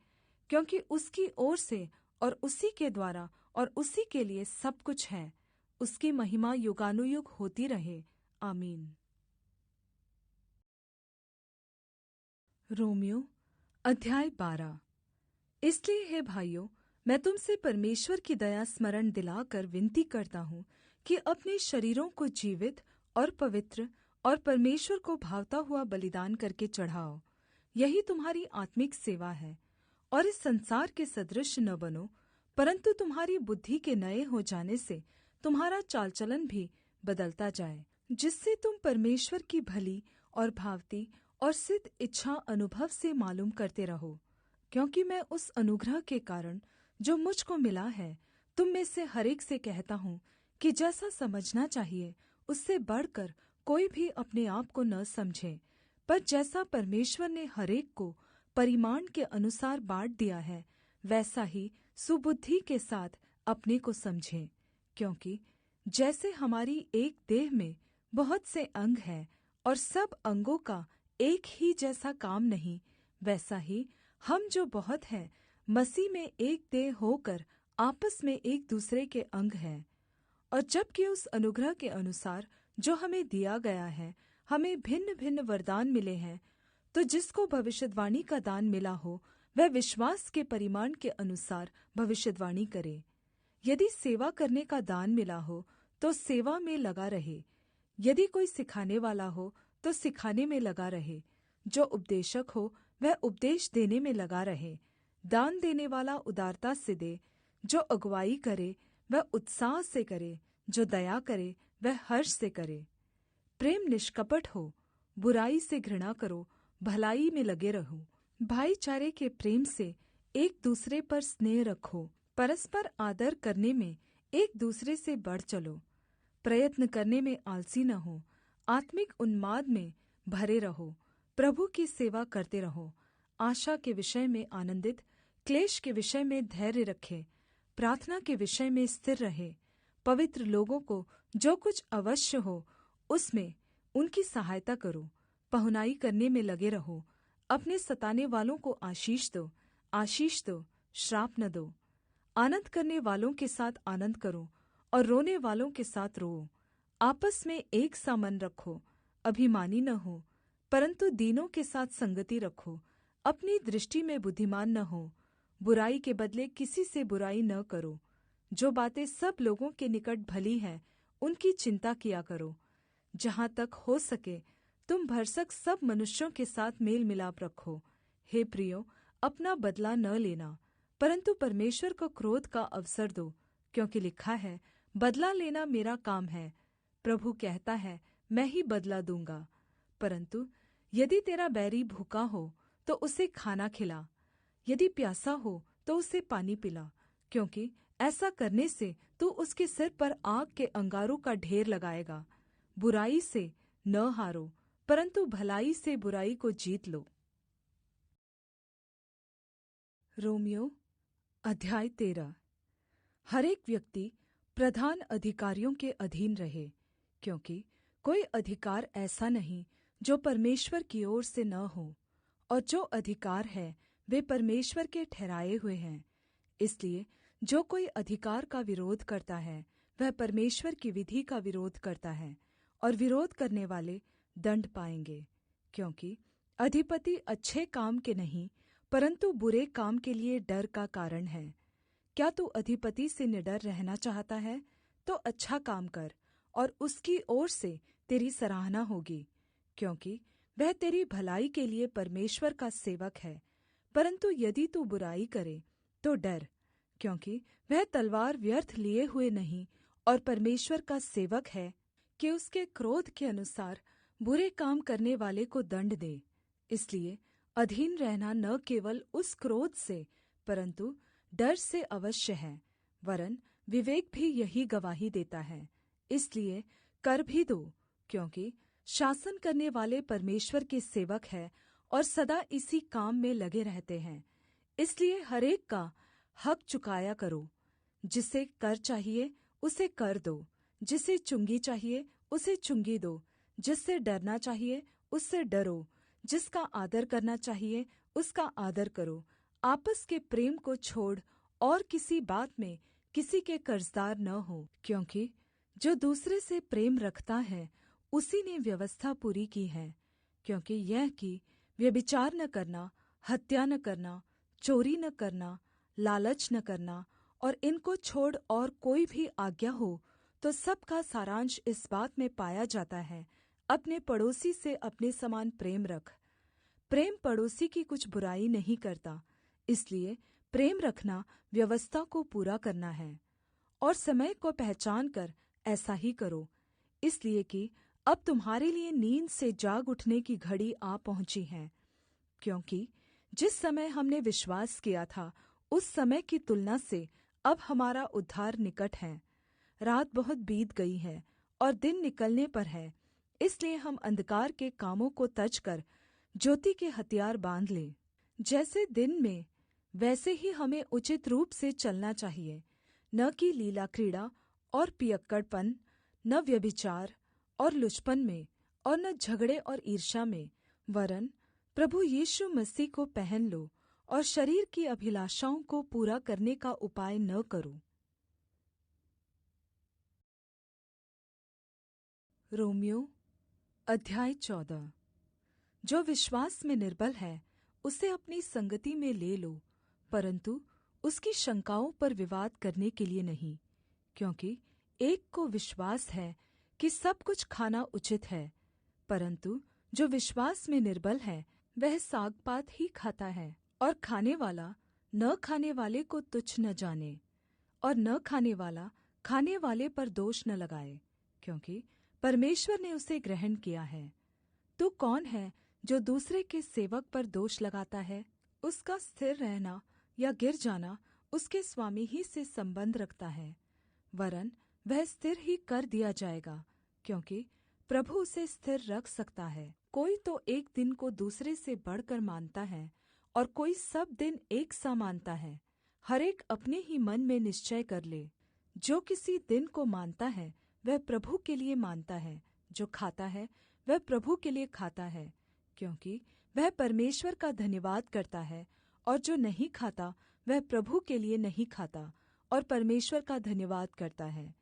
क्योंकि उसकी ओर से और उसी के द्वारा और उसी के लिए सब कुछ है। उसकी महिमा युगानुयुग होती रहे। आमीन। रोमियो अध्याय 12। इसलिए हे भाइयों, मैं तुमसे परमेश्वर की दया स्मरण दिलाकर विनती करता हूँ कि अपने शरीरों को जीवित और पवित्र और परमेश्वर को भावता हुआ बलिदान करके चढ़ाओ। यही तुम्हारी आत्मिक सेवा है। और इस संसार के सदृश न बनो, परन्तु तुम्हारी बुद्धि के नए हो जाने से तुम्हारा चाल चलन भी बदलता जाए, जिससे तुम परमेश्वर की भली और भावती और सिद्ध इच्छा अनुभव से मालूम करते रहो। क्योंकि मैं उस अनुग्रह के कारण जो मुझ को मिला है, तुम में से हर एक से कहता हूँ कि जैसा समझना चाहिए उससे बढ़कर कोई भी अपने आप को न समझे, पर जैसा परमेश्वर ने हर एक को परिमाण के अनुसार बाँट दिया है, वैसा ही सुबुद्धि के साथ अपने को समझे। क्योंकि जैसे हमारी एक देह में बहुत से अंग हैं और सब अंगों का एक ही जैसा काम नहीं, वैसा ही हम जो बहुत हैं मसीह में एक देह होकर आपस में एक दूसरे के अंग हैं। और जबकि उस अनुग्रह के अनुसार जो हमें दिया गया है, हमें भिन्न-भिन्न वरदान मिले हैं, तो जिसको भविष्यद्वाणी का दान मिला हो, वह विश्वास के परिमाण के अनुसार भविष्यद्वाणी करे। यदि सेवा करने का दान मिला हो, तो सेवा में लगा रहे। यदि कोई सिखाने वाला हो, तो सिखाने में लगा रहे। जो उपदेशक हो, वह उपदेश देने में लगा रहे। दान देने वाला उदारता से दे। जो अगुवाई करे, वह उत्साह से करे। जो दया करे, वह हर्ष से करे। प्रेम निष्कपट हो, बुराई से घृणा करो, भलाई में लगे रहो। भाईचारे के प्रेम से एक दूसरे पर स्नेह रखो। परस्पर आदर करने में एक दूसरे से बढ़ चलो। प्रयत्न करने में आलसी न हो, आत्मिक उन्माद में भरे रहो। प्रभु की सेवा करते रहो। आशा के विषय में आनन्दित, क्लेश के विषय में धैर्य रखे, प्रार्थना के विषय में स्थिर रहे। पवित्र लोगों को जो कुछ अवश्य हो, उसमें उनकी सहायता करो। पहुनाई करने में लगे रहो। अपने सताने वालों को आशीष दो, आशीष दो, श्राप न दो। आनन्द करने वालों के साथ आनन्द करो और रोने वालों के साथ रोओ। आपस में एक सा मन रखो। अभिमानी न हो, परन्तु दीनों के साथ संगति रखो। अपनी दृष्टि में बुद्धिमान न हो। बुराई के बदले किसी से बुराई न करो। जो बातें सब लोगों के निकट भली हैं, उनकी चिन्ता किया करो। जहाँ तक हो सके तुम भरसक सब मनुष्यों के साथ मेल मिलाप रखो। हे प्रियो, अपना बदला न लेना, परन्तु परमेश्वर को क्रोध का अवसर दो, क्योंकि लिखा है, बदला लेना मेरा काम है, प्रभु कहता है, मैं ही बदला दूँगा। परन्तु यदि तेरा बैरी भूखा हो तो उसे खाना खिला, यदि प्यासा हो तो उसे पानी पिला, क्योंकि ऐसा करने से तू उसके सिर पर आग के अंगारों का ढेर लगाएगा। बुराई से न हारो, परन्तु भलाई से बुराई को जीत लो। रोमियो अध्याय 13। हर एक व्यक्ति प्रधान अधिकारियों के अधीन रहे, क्योंकि कोई अधिकार ऐसा नहीं जो परमेश्वर की ओर से न हो, और जो अधिकार है वे परमेश्वर के ठहराए हुए हैं। इसलिए जो कोई अधिकार का विरोध करता है वह परमेश्वर की विधि का विरोध करता है, और विरोध करने वाले दंड पाएंगे। क्योंकि अधिपति अच्छे काम के नहीं परन्तु बुरे काम के लिए डर का कारण है। क्या तू अधिपति से निडर रहना चाहता है? तो अच्छा काम कर, और उसकी ओर से तेरी सराहना होगी, क्योंकि वह तेरी भलाई के लिए परमेश्वर का सेवक है। परन्तु यदि तू बुराई करे तो डर, क्योंकि वह तलवार व्यर्थ लिए हुए नहीं और परमेश्वर का सेवक है कि उसके क्रोध के अनुसार बुरे काम करने वाले को दंड दे। इसलिए अधीन रहना न केवल उस क्रोध से परन्तु डर से अवश्य है, वरन् विवेक भी यही गवाही देता है। इसलिए कर भी दो, क्योंकि शासन करने वाले परमेश्वर के सेवक हैं और सदा इसी काम में लगे रहते हैं। इसलिए हर एक का हक़ चुकाया करो। जिसे कर चाहिए उसे कर दो, जिसे चुंगी चाहिए उसे चुंगी दो, जिससे डरना चाहिए उससे डरो, जिसका आदर करना चाहिए उसका आदर करो। आपस के प्रेम को छोड़ और किसी बात में किसी के कर्जदार न हो, क्योंकि जो दूसरे से प्रेम रखता है उसी ने व्यवस्था पूरी की है। क्योंकि यह कि व्यभिचार न करना, हत्या न करना, चोरी न करना, लालच न करना, और इनको छोड़ और कोई भी आज्ञा हो तो सबका सारांश इस बात में पाया जाता है, अपने पड़ोसी से अपने समान प्रेम रख। प्रेम पड़ोसी की कुछ बुराई नहीं करता, इसलिए प्रेम रखना व्यवस्था को पूरा करना है। और समय को पहचान कर ऐसा ही करो, इसलिए कि अब तुम्हारे लिए नींद से जाग उठने की घड़ी आ पहुँची है। क्योंकि जिस समय हमने विश्वास किया था उस समय की तुलना से अब हमारा उद्धार निकट है। रात बहुत बीत गई है और दिन निकलने पर है, इसलिए हम अंधकार के कामों को तजकर ज्योति के हथियार बाँध लें। जैसे दिन में वैसे ही हमें उचित रूप से चलना चाहिए, न कि लीला क्रीड़ा और पियक्कड़पन, न व्यभिचार और लुचपन में, और न झगड़े और ईर्ष्या में, वरन् प्रभु यीशु मसीह को पहन लो और शरीर की अभिलाषाओं को पूरा करने का उपाय न करो। रोमियो अध्याय 14। जो विश्वास में निर्बल है उसे अपनी संगति में ले लो, परन्तु उसकी शंकाओं पर विवाद करने के लिए नहीं। क्योंकि एक को विश्वास है कि सब कुछ खाना उचित है, परन्तु जो विश्वास में निर्बल है वह सागपात ही खाता है। और खाने वाला न खाने वाले को तुच्छ न जाने, और न खाने वाला खाने वाले पर दोष न लगाए, क्योंकि परमेश्वर ने उसे ग्रहण किया है। तू कौन है जो दूसरे के सेवक पर दोष लगाता है? उसका स्थिर रहना या गिर जाना उसके स्वामी ही से संबंध रखता है, वरन् वह स्थिर ही कर दिया जाएगा, क्योंकि प्रभु उसे स्थिर रख सकता है। कोई तो एक दिन को दूसरे से बढ़कर मानता है और कोई सब दिन एक सा मानता है। हर एक अपने ही मन में निश्चय कर ले। जो किसी दिन को मानता है वह प्रभु के लिए मानता है, जो खाता है वह प्रभु के लिए खाता है, क्योंकि वह परमेश्वर का धन्यवाद करता है। और जो नहीं खाता वह प्रभु के लिए नहीं खाता और परमेश्वर का धन्यवाद करता है।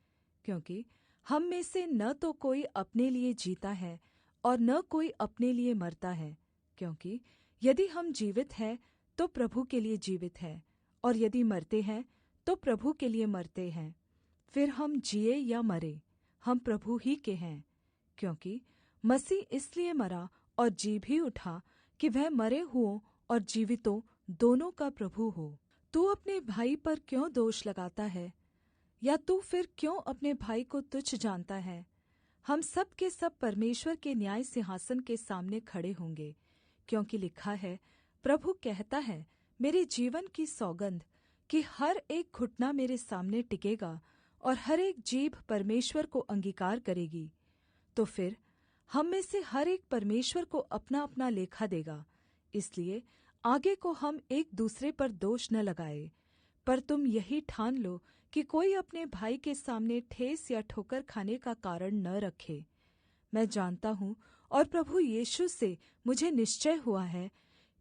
क्योंकि हम में से न तो कोई अपने लिए जीता है और न कोई अपने लिए मरता है, क्योंकि यदि हम जीवित हैं तो प्रभु के लिए जीवित हैं, और यदि मरते हैं तो प्रभु के लिए मरते हैं। फिर हम जिए या मरे हम प्रभु ही के हैं। क्योंकि मसीह इसलिए मरा और जी भी उठा कि वह मरे हुओं और जीवितों दोनों का प्रभु हो। तू अपने भाई पर क्यों दोष लगाता है? या तू फिर क्यों अपने भाई को तुच्छ जानता है? हम सब के सब परमेश्वर के न्याय सिंहासन के सामने खड़े होंगे, क्योंकि लिखा है, प्रभु कहता है, मेरे जीवन की सौगंध कि हर एक घुटना मेरे सामने टिकेगा और हर एक जीभ परमेश्वर को अंगीकार करेगी। तो फिर हम में से हर एक परमेश्वर को अपना अपना लेखा देगा। इसलिए आगे को हम एक दूसरे पर दोष न लगाए। पर तुम यही ठान लो कि कोई अपने भाई के सामने ठेस या ठोकर खाने का कारण न रखे। मैं जानता हूँ और प्रभु यीशु से मुझे निश्चय हुआ है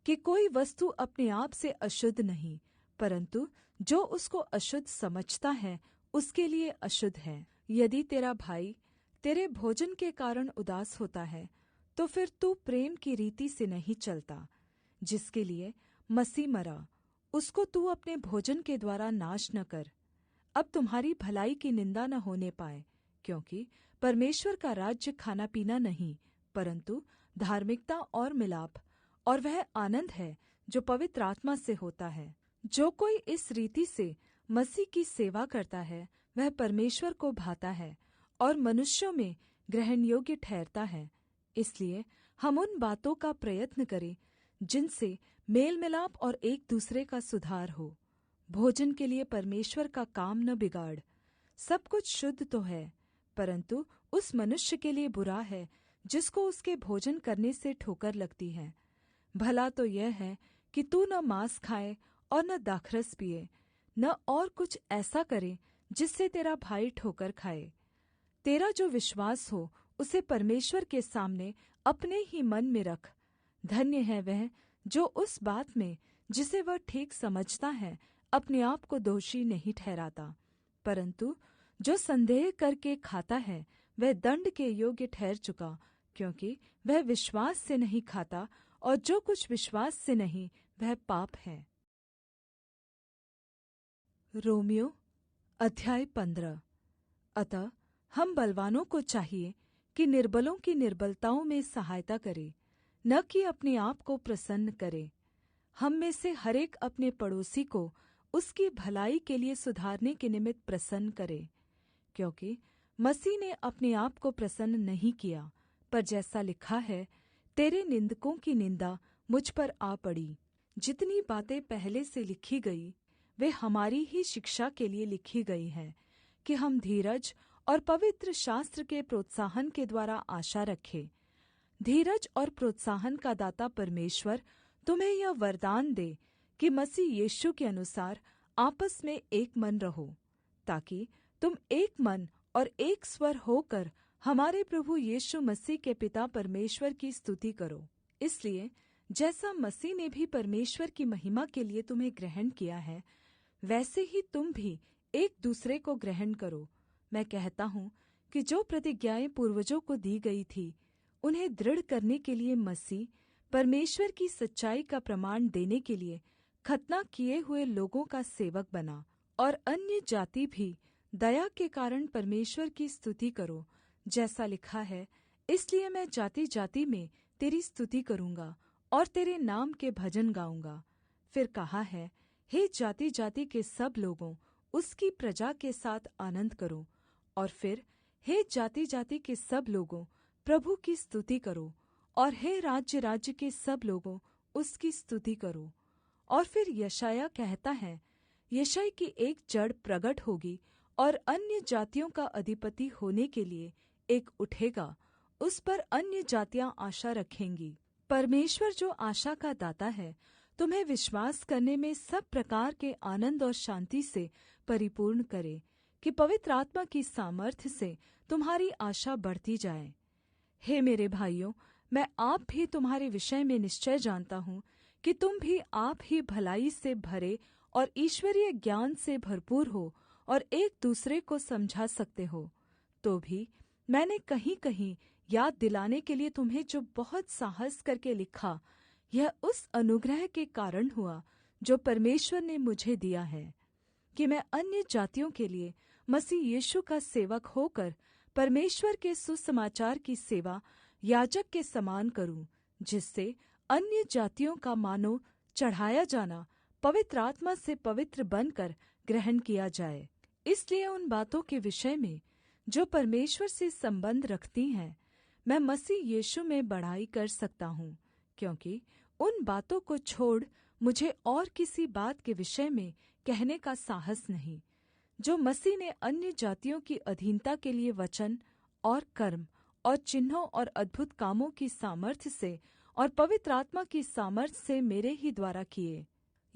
कि कोई वस्तु अपने आप से अशुद्ध नहीं, परन्तु जो उसको अशुद्ध समझता है उसके लिए अशुद्ध है। यदि तेरा भाई तेरे भोजन के कारण उदास होता है, तो फिर तू प्रेम की रीति से नहीं चलता, जिसके लिए मसीह मरा, उसको तू अपने भोजन के द्वारा नाश न कर। अब तुम्हारी भलाई की निंदा न होने पाए, क्योंकि परमेश्वर का राज्य खाना पीना नहीं, परन्तु धार्मिकता और मिलाप, और वह आनन्द है जो पवित्र आत्मा से होता है। जो कोई इस रीति से मसीह की सेवा करता है, वह परमेश्वर को भाता है और मनुष्यों में ग्रहण योग्य ठहरता है। इसलिए हम उन बातों का प्रयत्न करें जिनसे मेल मिलाप और एक दूसरे का सुधार हो। भोजन के लिए परमेश्वर का काम न बिगाड़। सब कुछ शुद्ध तो है, परन्तु उस मनुष्य के लिए बुरा है जिसको उसके भोजन करने से ठोकर लगती है। भला तो यह है कि तू न मांस खाए और न दाखरस पिए, न और कुछ ऐसा करे जिससे तेरा भाई ठोकर खाए। तेरा जो विश्वास हो उसे परमेश्वर के सामने अपने ही मन में रख। धन्य है वह जो उस बात में जिसे वह ठीक समझता है अपने आप को दोषी नहीं ठहराता, परन्तु जो संदेह करके खाता है वह दण्ड के योग्य ठहर चुका, क्योंकि वह विश्वास से नहीं खाता, और जो कुछ विश्वास से नहीं वह पाप है। रोमियो अध्याय 15। अतः हम बलवानों को चाहिए कि निर्बलों की निर्बलताओं में सहायता करे, न कि अपने आप को प्रसन्न करे। हम में से हरेक अपने पड़ोसी को उसकी भलाई के लिए सुधारने के निमित्त प्रसन्न करे, क्योंकि मसीह ने अपने आप को प्रसन्न नहीं किया, पर जैसा लिखा है, तेरे निंदकों की निंदा मुझ पर आ पड़ी। जितनी बातें पहले से लिखी गई वे हमारी ही शिक्षा के लिए लिखी गई हैं, कि हम धीरज और पवित्र शास्त्र के प्रोत्साहन के द्वारा आशा रखें। धीरज और प्रोत्साहन का दाता परमेश्वर तुम्हें यह वरदान दे कि मसीह यीशु के अनुसार आपस में एक मन रहो, ताकि तुम एक मन और एक स्वर होकर हमारे प्रभु यीशु मसीह के पिता परमेश्वर की स्तुति करो। इसलिए जैसा मसीह ने भी परमेश्वर की महिमा के लिए तुम्हें ग्रहण किया है, वैसे ही तुम भी एक दूसरे को ग्रहण करो। मैं कहता हूँ कि जो प्रतिज्ञाएं पूर्वजों को दी गई थी, उन्हें दृढ़ करने के लिए मसीह परमेश्वर की सच्चाई का प्रमाण देने के लिए खतना किए हुए लोगों का सेवक बना। और अन्य जाति भी दया के कारण परमेश्वर की स्तुति करो, जैसा लिखा है, इसलिए मैं जाति जाति में तेरी स्तुति करूँगा और तेरे नाम के भजन गाऊँगा। फिर कहा है, हे जाति जाति के सब लोगों, उसकी प्रजा के साथ आनन्द करो। और फिर हे जाति जाति के सब लोगों, प्रभु की स्तुति करो। और हे राज्य राज्य के सब लोगों, उसकी स्तुति करो। और फिर यशायाह कहता है, यशायाह की एक जड़ प्रगट होगी और अन्य जातियों का अधिपति होने के लिए एक उठेगा, उस पर अन्य जातियाँ आशा रखेंगी। परमेश्वर जो आशा का दाता है, तुम्हें विश्वास करने में सब प्रकार के आनन्द और शान्ति से परिपूर्ण करे, कि पवित्र आत्मा की सामर्थ्य से तुम्हारी आशा बढ़ती जाए। हे मेरे भाइयों, मैं आप भी तुम्हारे विषय में निश्चय जानता हूँ कि तुम भी आप ही भलाई से भरे और ईश्वरीय ज्ञान से भरपूर हो और एक दूसरे को समझा सकते हो। तो भी मैंने कहीं-कहीं याद दिलाने के लिए तुम्हें जो बहुत साहस करके लिखा, यह उस अनुग्रह के कारण हुआ जो परमेश्वर ने मुझे दिया है, कि मैं अन्य जातियों के लिए मसीह यीशु का सेवक होकर परमेश्वर के सुसमाचार की सेवा याजक के समान करूँ, जिससे अन्य जातियों का मानो चढ़ाया जाना पवित्र आत्मा से पवित्र बनकर ग्रहण किया जाए। इसलिए उन बातों के विषय में जो परमेश्वर से संबंध रखती हैं, मैं मसीह यीशु में बढ़ाई कर सकता हूँ, क्योंकि उन बातों को छोड़ मुझे और किसी बात के विषय में कहने का साहस नहीं, जो मसीह ने अन्य जातियों की अधीनता के लिए वचन और कर्म और चिन्हों और अद्भुत कामों की सामर्थ्य से और पवित्र आत्मा की सामर्थ्य से मेरे ही द्वारा किए।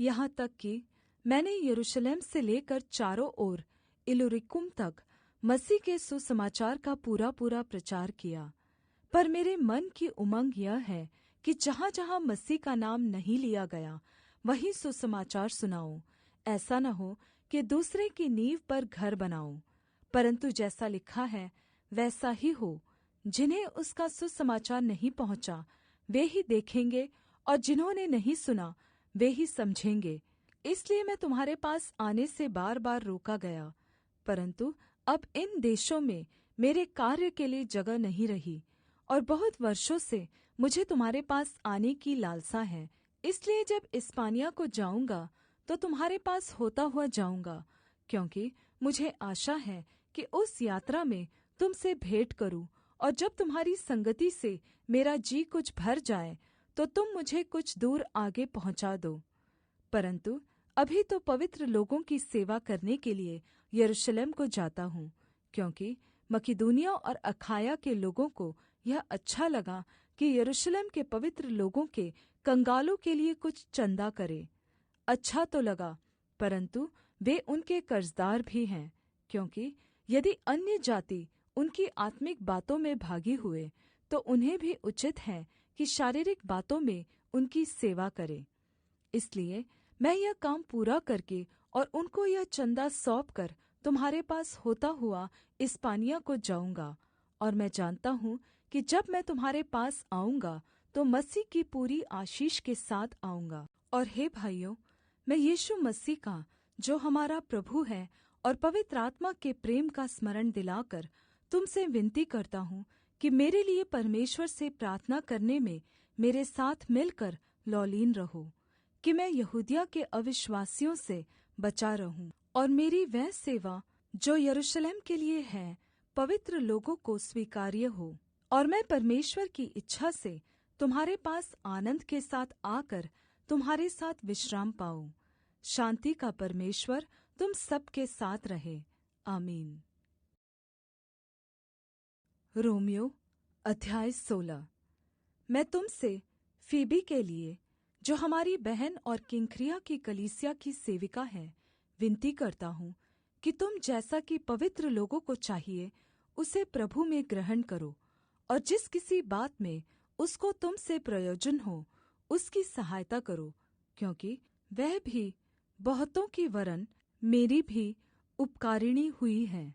यहाँ तक कि मैंने यरूशलेम से लेकर चारों ओर इल्लुरिकुम तक मसीह के सुसमाचार का पूरा प्रचार किया। पर मेरे मन की उमंग यह है कि जहाँ-जहाँ मसीह का नाम नहीं लिया गया, वहीं सुसमाचार सुनाऊं। ऐसा न हो कि दूसरे की नींव पर घर बनाऊं, परन्तु जैसा लिखा है वैसा ही हो। जिन्हें उसका सुसमाचार नहीं पहुँचा, वे ही देखेंगे, और जिन्होंने नहीं सुना, वे ही समझेंगे। इसलिए मैं तुम्हारे पास आने से बार-बार रोका गया, परन्तु अब इन देशों में मेरे कार्य के लिए जगह नहीं रही, और बहुत वर्षों से मुझे तुम्हारे पास आने की लालसा है। इसलिए जब इस्पानिया को जाऊँगा तो तुम्हारे पास होता हुआ जाऊँगा, क्योंकि मुझे आशा है कि उस यात्रा में तुम से भेंट करूँ, और जब तुम्हारी संगति से मेरा जी कुछ भर जाए तो तुम मुझे कुछ दूर आगे पहुँचा दो। परन्तु अभी तो पवित्र लोगों की सेवा करने के लिए यरूशलेम को जाता हूँ, क्योंकि मकिदुनिया और अखाया के लोगों को यह अच्छा लगा कि यरूशलेम के पवित्र लोगों के कंगालों के लिए कुछ चंदा करे। अच्छा तो लगा, परन्तु वे उनके कर्जदार भी हैं, क्योंकि यदि अन्य जाति उनकी आत्मिक बातों में भागी हुए, तो उन्हें भी उचित है कि शारीरिक बातों में उनकी सेवा करें। इसलिए मैं यह काम पूरा करके और उनको यह चंदा सौंपकर तुम्हारे पास होता हुआ इस्पानिया को जाऊँगा। और मैं जानता हूँ कि जब मैं तुम्हारे पास आऊँगा तो मसीह की पूरी आशीष के साथ आऊँगा। और हे भाइयों, मैं यीशु मसीह का, जो हमारा प्रभु है, और पवित्र आत्मा के प्रेम का स्मरण दिलाकर तुम से विनती करता हूँ कि मेरे लिए परमेश्वर से प्रार्थना करने में मेरे साथ मिलकर लौलीन रहो, कि मैं यहूदिया के अविश्वासियों से बचा रहूं, और मेरी वह सेवा जो यरूशलेम के लिए है पवित्र लोगों को स्वीकार्य हो, और मैं परमेश्वर की इच्छा से तुम्हारे पास आनन्द के साथ आकर तुम्हारे साथ विश्राम पाऊँ। शान्ति का परमेश्वर तुम सब के साथ रहे। आमीन। रोमियो अध्याय 16। मैं तुम से फीबी के लिए, जो हमारी बहन और किंख्रिया की कलीसिया की सेविका है, विनती करता हूँ कि तुम जैसा कि पवित्र लोगों को चाहिए उसे प्रभु में ग्रहण करो, और जिस किसी बात में उसको तुम से प्रयोजन हो उसकी सहायता करो, क्योंकि वह भी बहुतों की वरन मेरी भी उपकारिणी हुई है।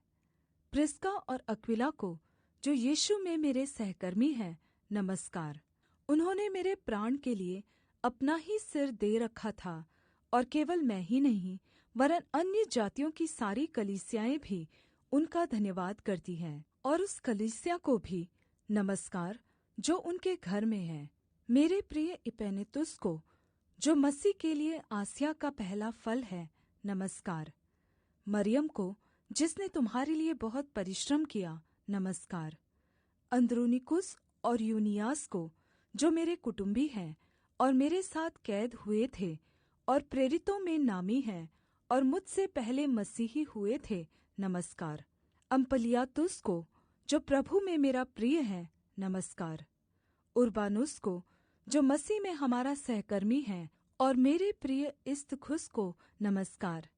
प्रिस्का और अक्विला को, जो यीशु में मेरे सहकर्मी हैं, नमस्कार। उन्होंने मेरे प्राण के लिए अपना ही सिर दे रखा था, और केवल मैं ही नहीं वरन अन्य जातियों की सारी कलीसियाएँ भी उनका धन्यवाद करती हैं। और उस कलीसिया को भी नमस्कार जो उनके घर में है। मेरे प्रिय इपेनेतुस को, जो मसीह के लिए आसिया का पहला फल है, नमस्कार। मरियम को, जिसने तुम्हारे लिए बहुत परिश्रम किया, नमस्कार। अंद्रुनिकुस और यूनियास को, जो मेरे कुटुंबी हैं और मेरे साथ कैद हुए थे और प्रेरितों में नामी हैं और मुझसे पहले मसीही हुए थे, नमस्कार। अम्पलियातुस को, जो प्रभु में मेरा प्रिय है, नमस्कार। उर्बानुस को, जो मसीह में हमारा सहकर्मी है, और मेरे प्रिय इस्तखुस को नमस्कार।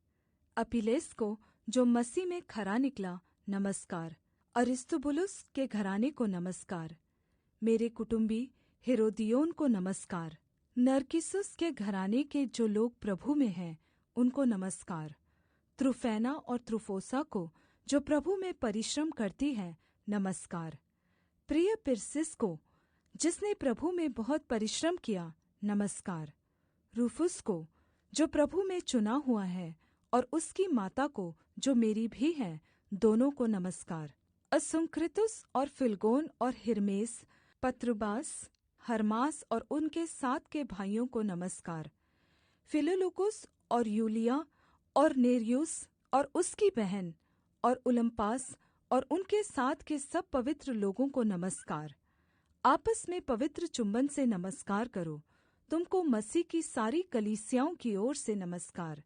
अपिलेस को, जो मसीह में खरा निकला, नमस्कार। अरिस्तुबुलुस के घराने को नमस्कार। मेरे कुटुंबी हेरोदियोन को नमस्कार। नरकिसुस के घराने के जो लोग प्रभु में हैं, उनको नमस्कार। त्रुफैना और त्रुफोसा को, जो प्रभु में परिश्रम करती है, नमस्कार। प्रिय पिरसिस को, जिसने प्रभु में बहुत परिश्रम किया, नमस्कार। रूफुस को, जो प्रभु में चुना हुआ है, और उसकी माता को, जो मेरी भी है, दोनों को नमस्कार। असुंक्रितुस और फिलगोन और हिर्मेस, पत्रुबास, हर्मास और उनके 7 के भाइयों को नमस्कार। फिलुलुकुस और यूलिया और नेर्युस और उसकी बहन और उलम्पास और उनके 7 के सब पवित्र लोगों को नमस्कार। आपस में पवित्र चुंबन से नमस्कार करो। तुमको मसीह की सारी कलीसियाओं की ओर से नमस्कार।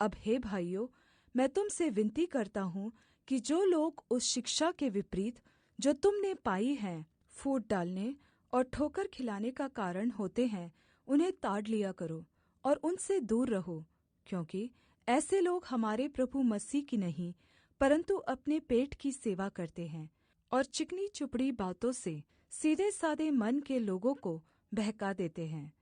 अब हे भाइयों, मैं तुम से विनती करता हूँ कि जो लोग उस शिक्षा के विपरीत जो तुमने पाई है फूट डालने और ठोकर खिलाने का कारण होते हैं, उन्हें ताड़ लिया करो और उनसे दूर रहो, क्योंकि ऐसे लोग हमारे प्रभु मसीह की नहीं परन्तु अपने पेट की सेवा करते हैं और चिकनी चुपड़ी बातों से सीधे सादे मन के लोगों को बहका देते हैं।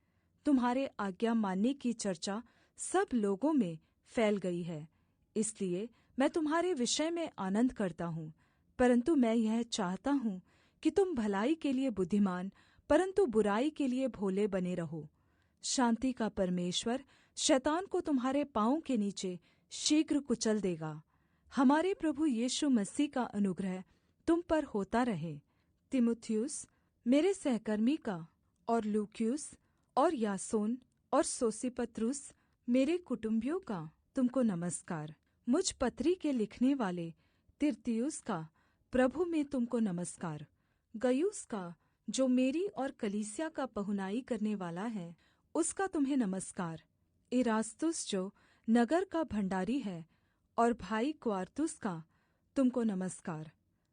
तुम्हारे आज्ञा मानने की चर्चा सब लोगों में फैल गई है, इसलिए मैं तुम्हारे विषय में आनन्द करता हूँ। परन्तु मैं यह चाहता हूँ कि तुम भलाई के लिए बुद्धिमान परन्तु बुराई के लिए भोले बने रहो। शान्ति का परमेश्वर शैतान को तुम्हारे पाँवों के नीचे शीघ्र कुचल देगा। हमारे प्रभु यीशु मसीह का अनुग्रह तुम पर होता रहे। तीमुथियुस मेरे सहकर्मी का और लूकियुस और यासोन और सोसिपत्रुस मेरे कुटुम्बियों का तुमको नमस्कार। मुझ पत्री के लिखने वाले तिर्तियुस का प्रभु में तुमको नमस्कार। गयुस का जो मेरी और कलीसिया का पहुनाई करने वाला है, उसका तुम्हें नमस्कार। इरास्तुस जो नगर का भंडारी है और भाई क्वारतुस का तुमको नमस्कार।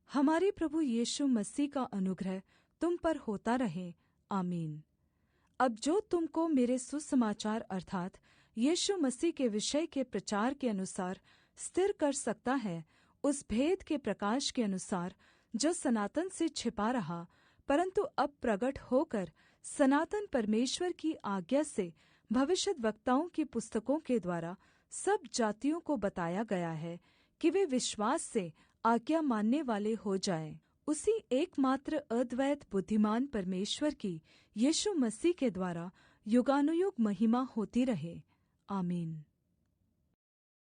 हमारे प्रभु यीशु मसीह का अनुग्रह तुम पर होता रहे। आमीन। अब जो तुमको मेरे सुसमाचार अर्थात यीशु मसीह के विषय के प्रचार के अनुसार स्थिर कर सकता है, उस भेद के प्रकाश के अनुसार जो सनातन से छिपा रहा परन्तु अब प्रगट होकर सनातन परमेश्वर की आज्ञा से भविष्यद्वक्ताओं की पुस्तकों के द्वारा सब जातियों को बताया गया है कि वे विश्वास से आज्ञा मानने वाले हो जाएं। उसी एकमात्र अद्वैत बुद्धिमान परमेश्वर की यीशु मसीह के द्वारा युगानुयुग महिमा होती रहे। आमीन।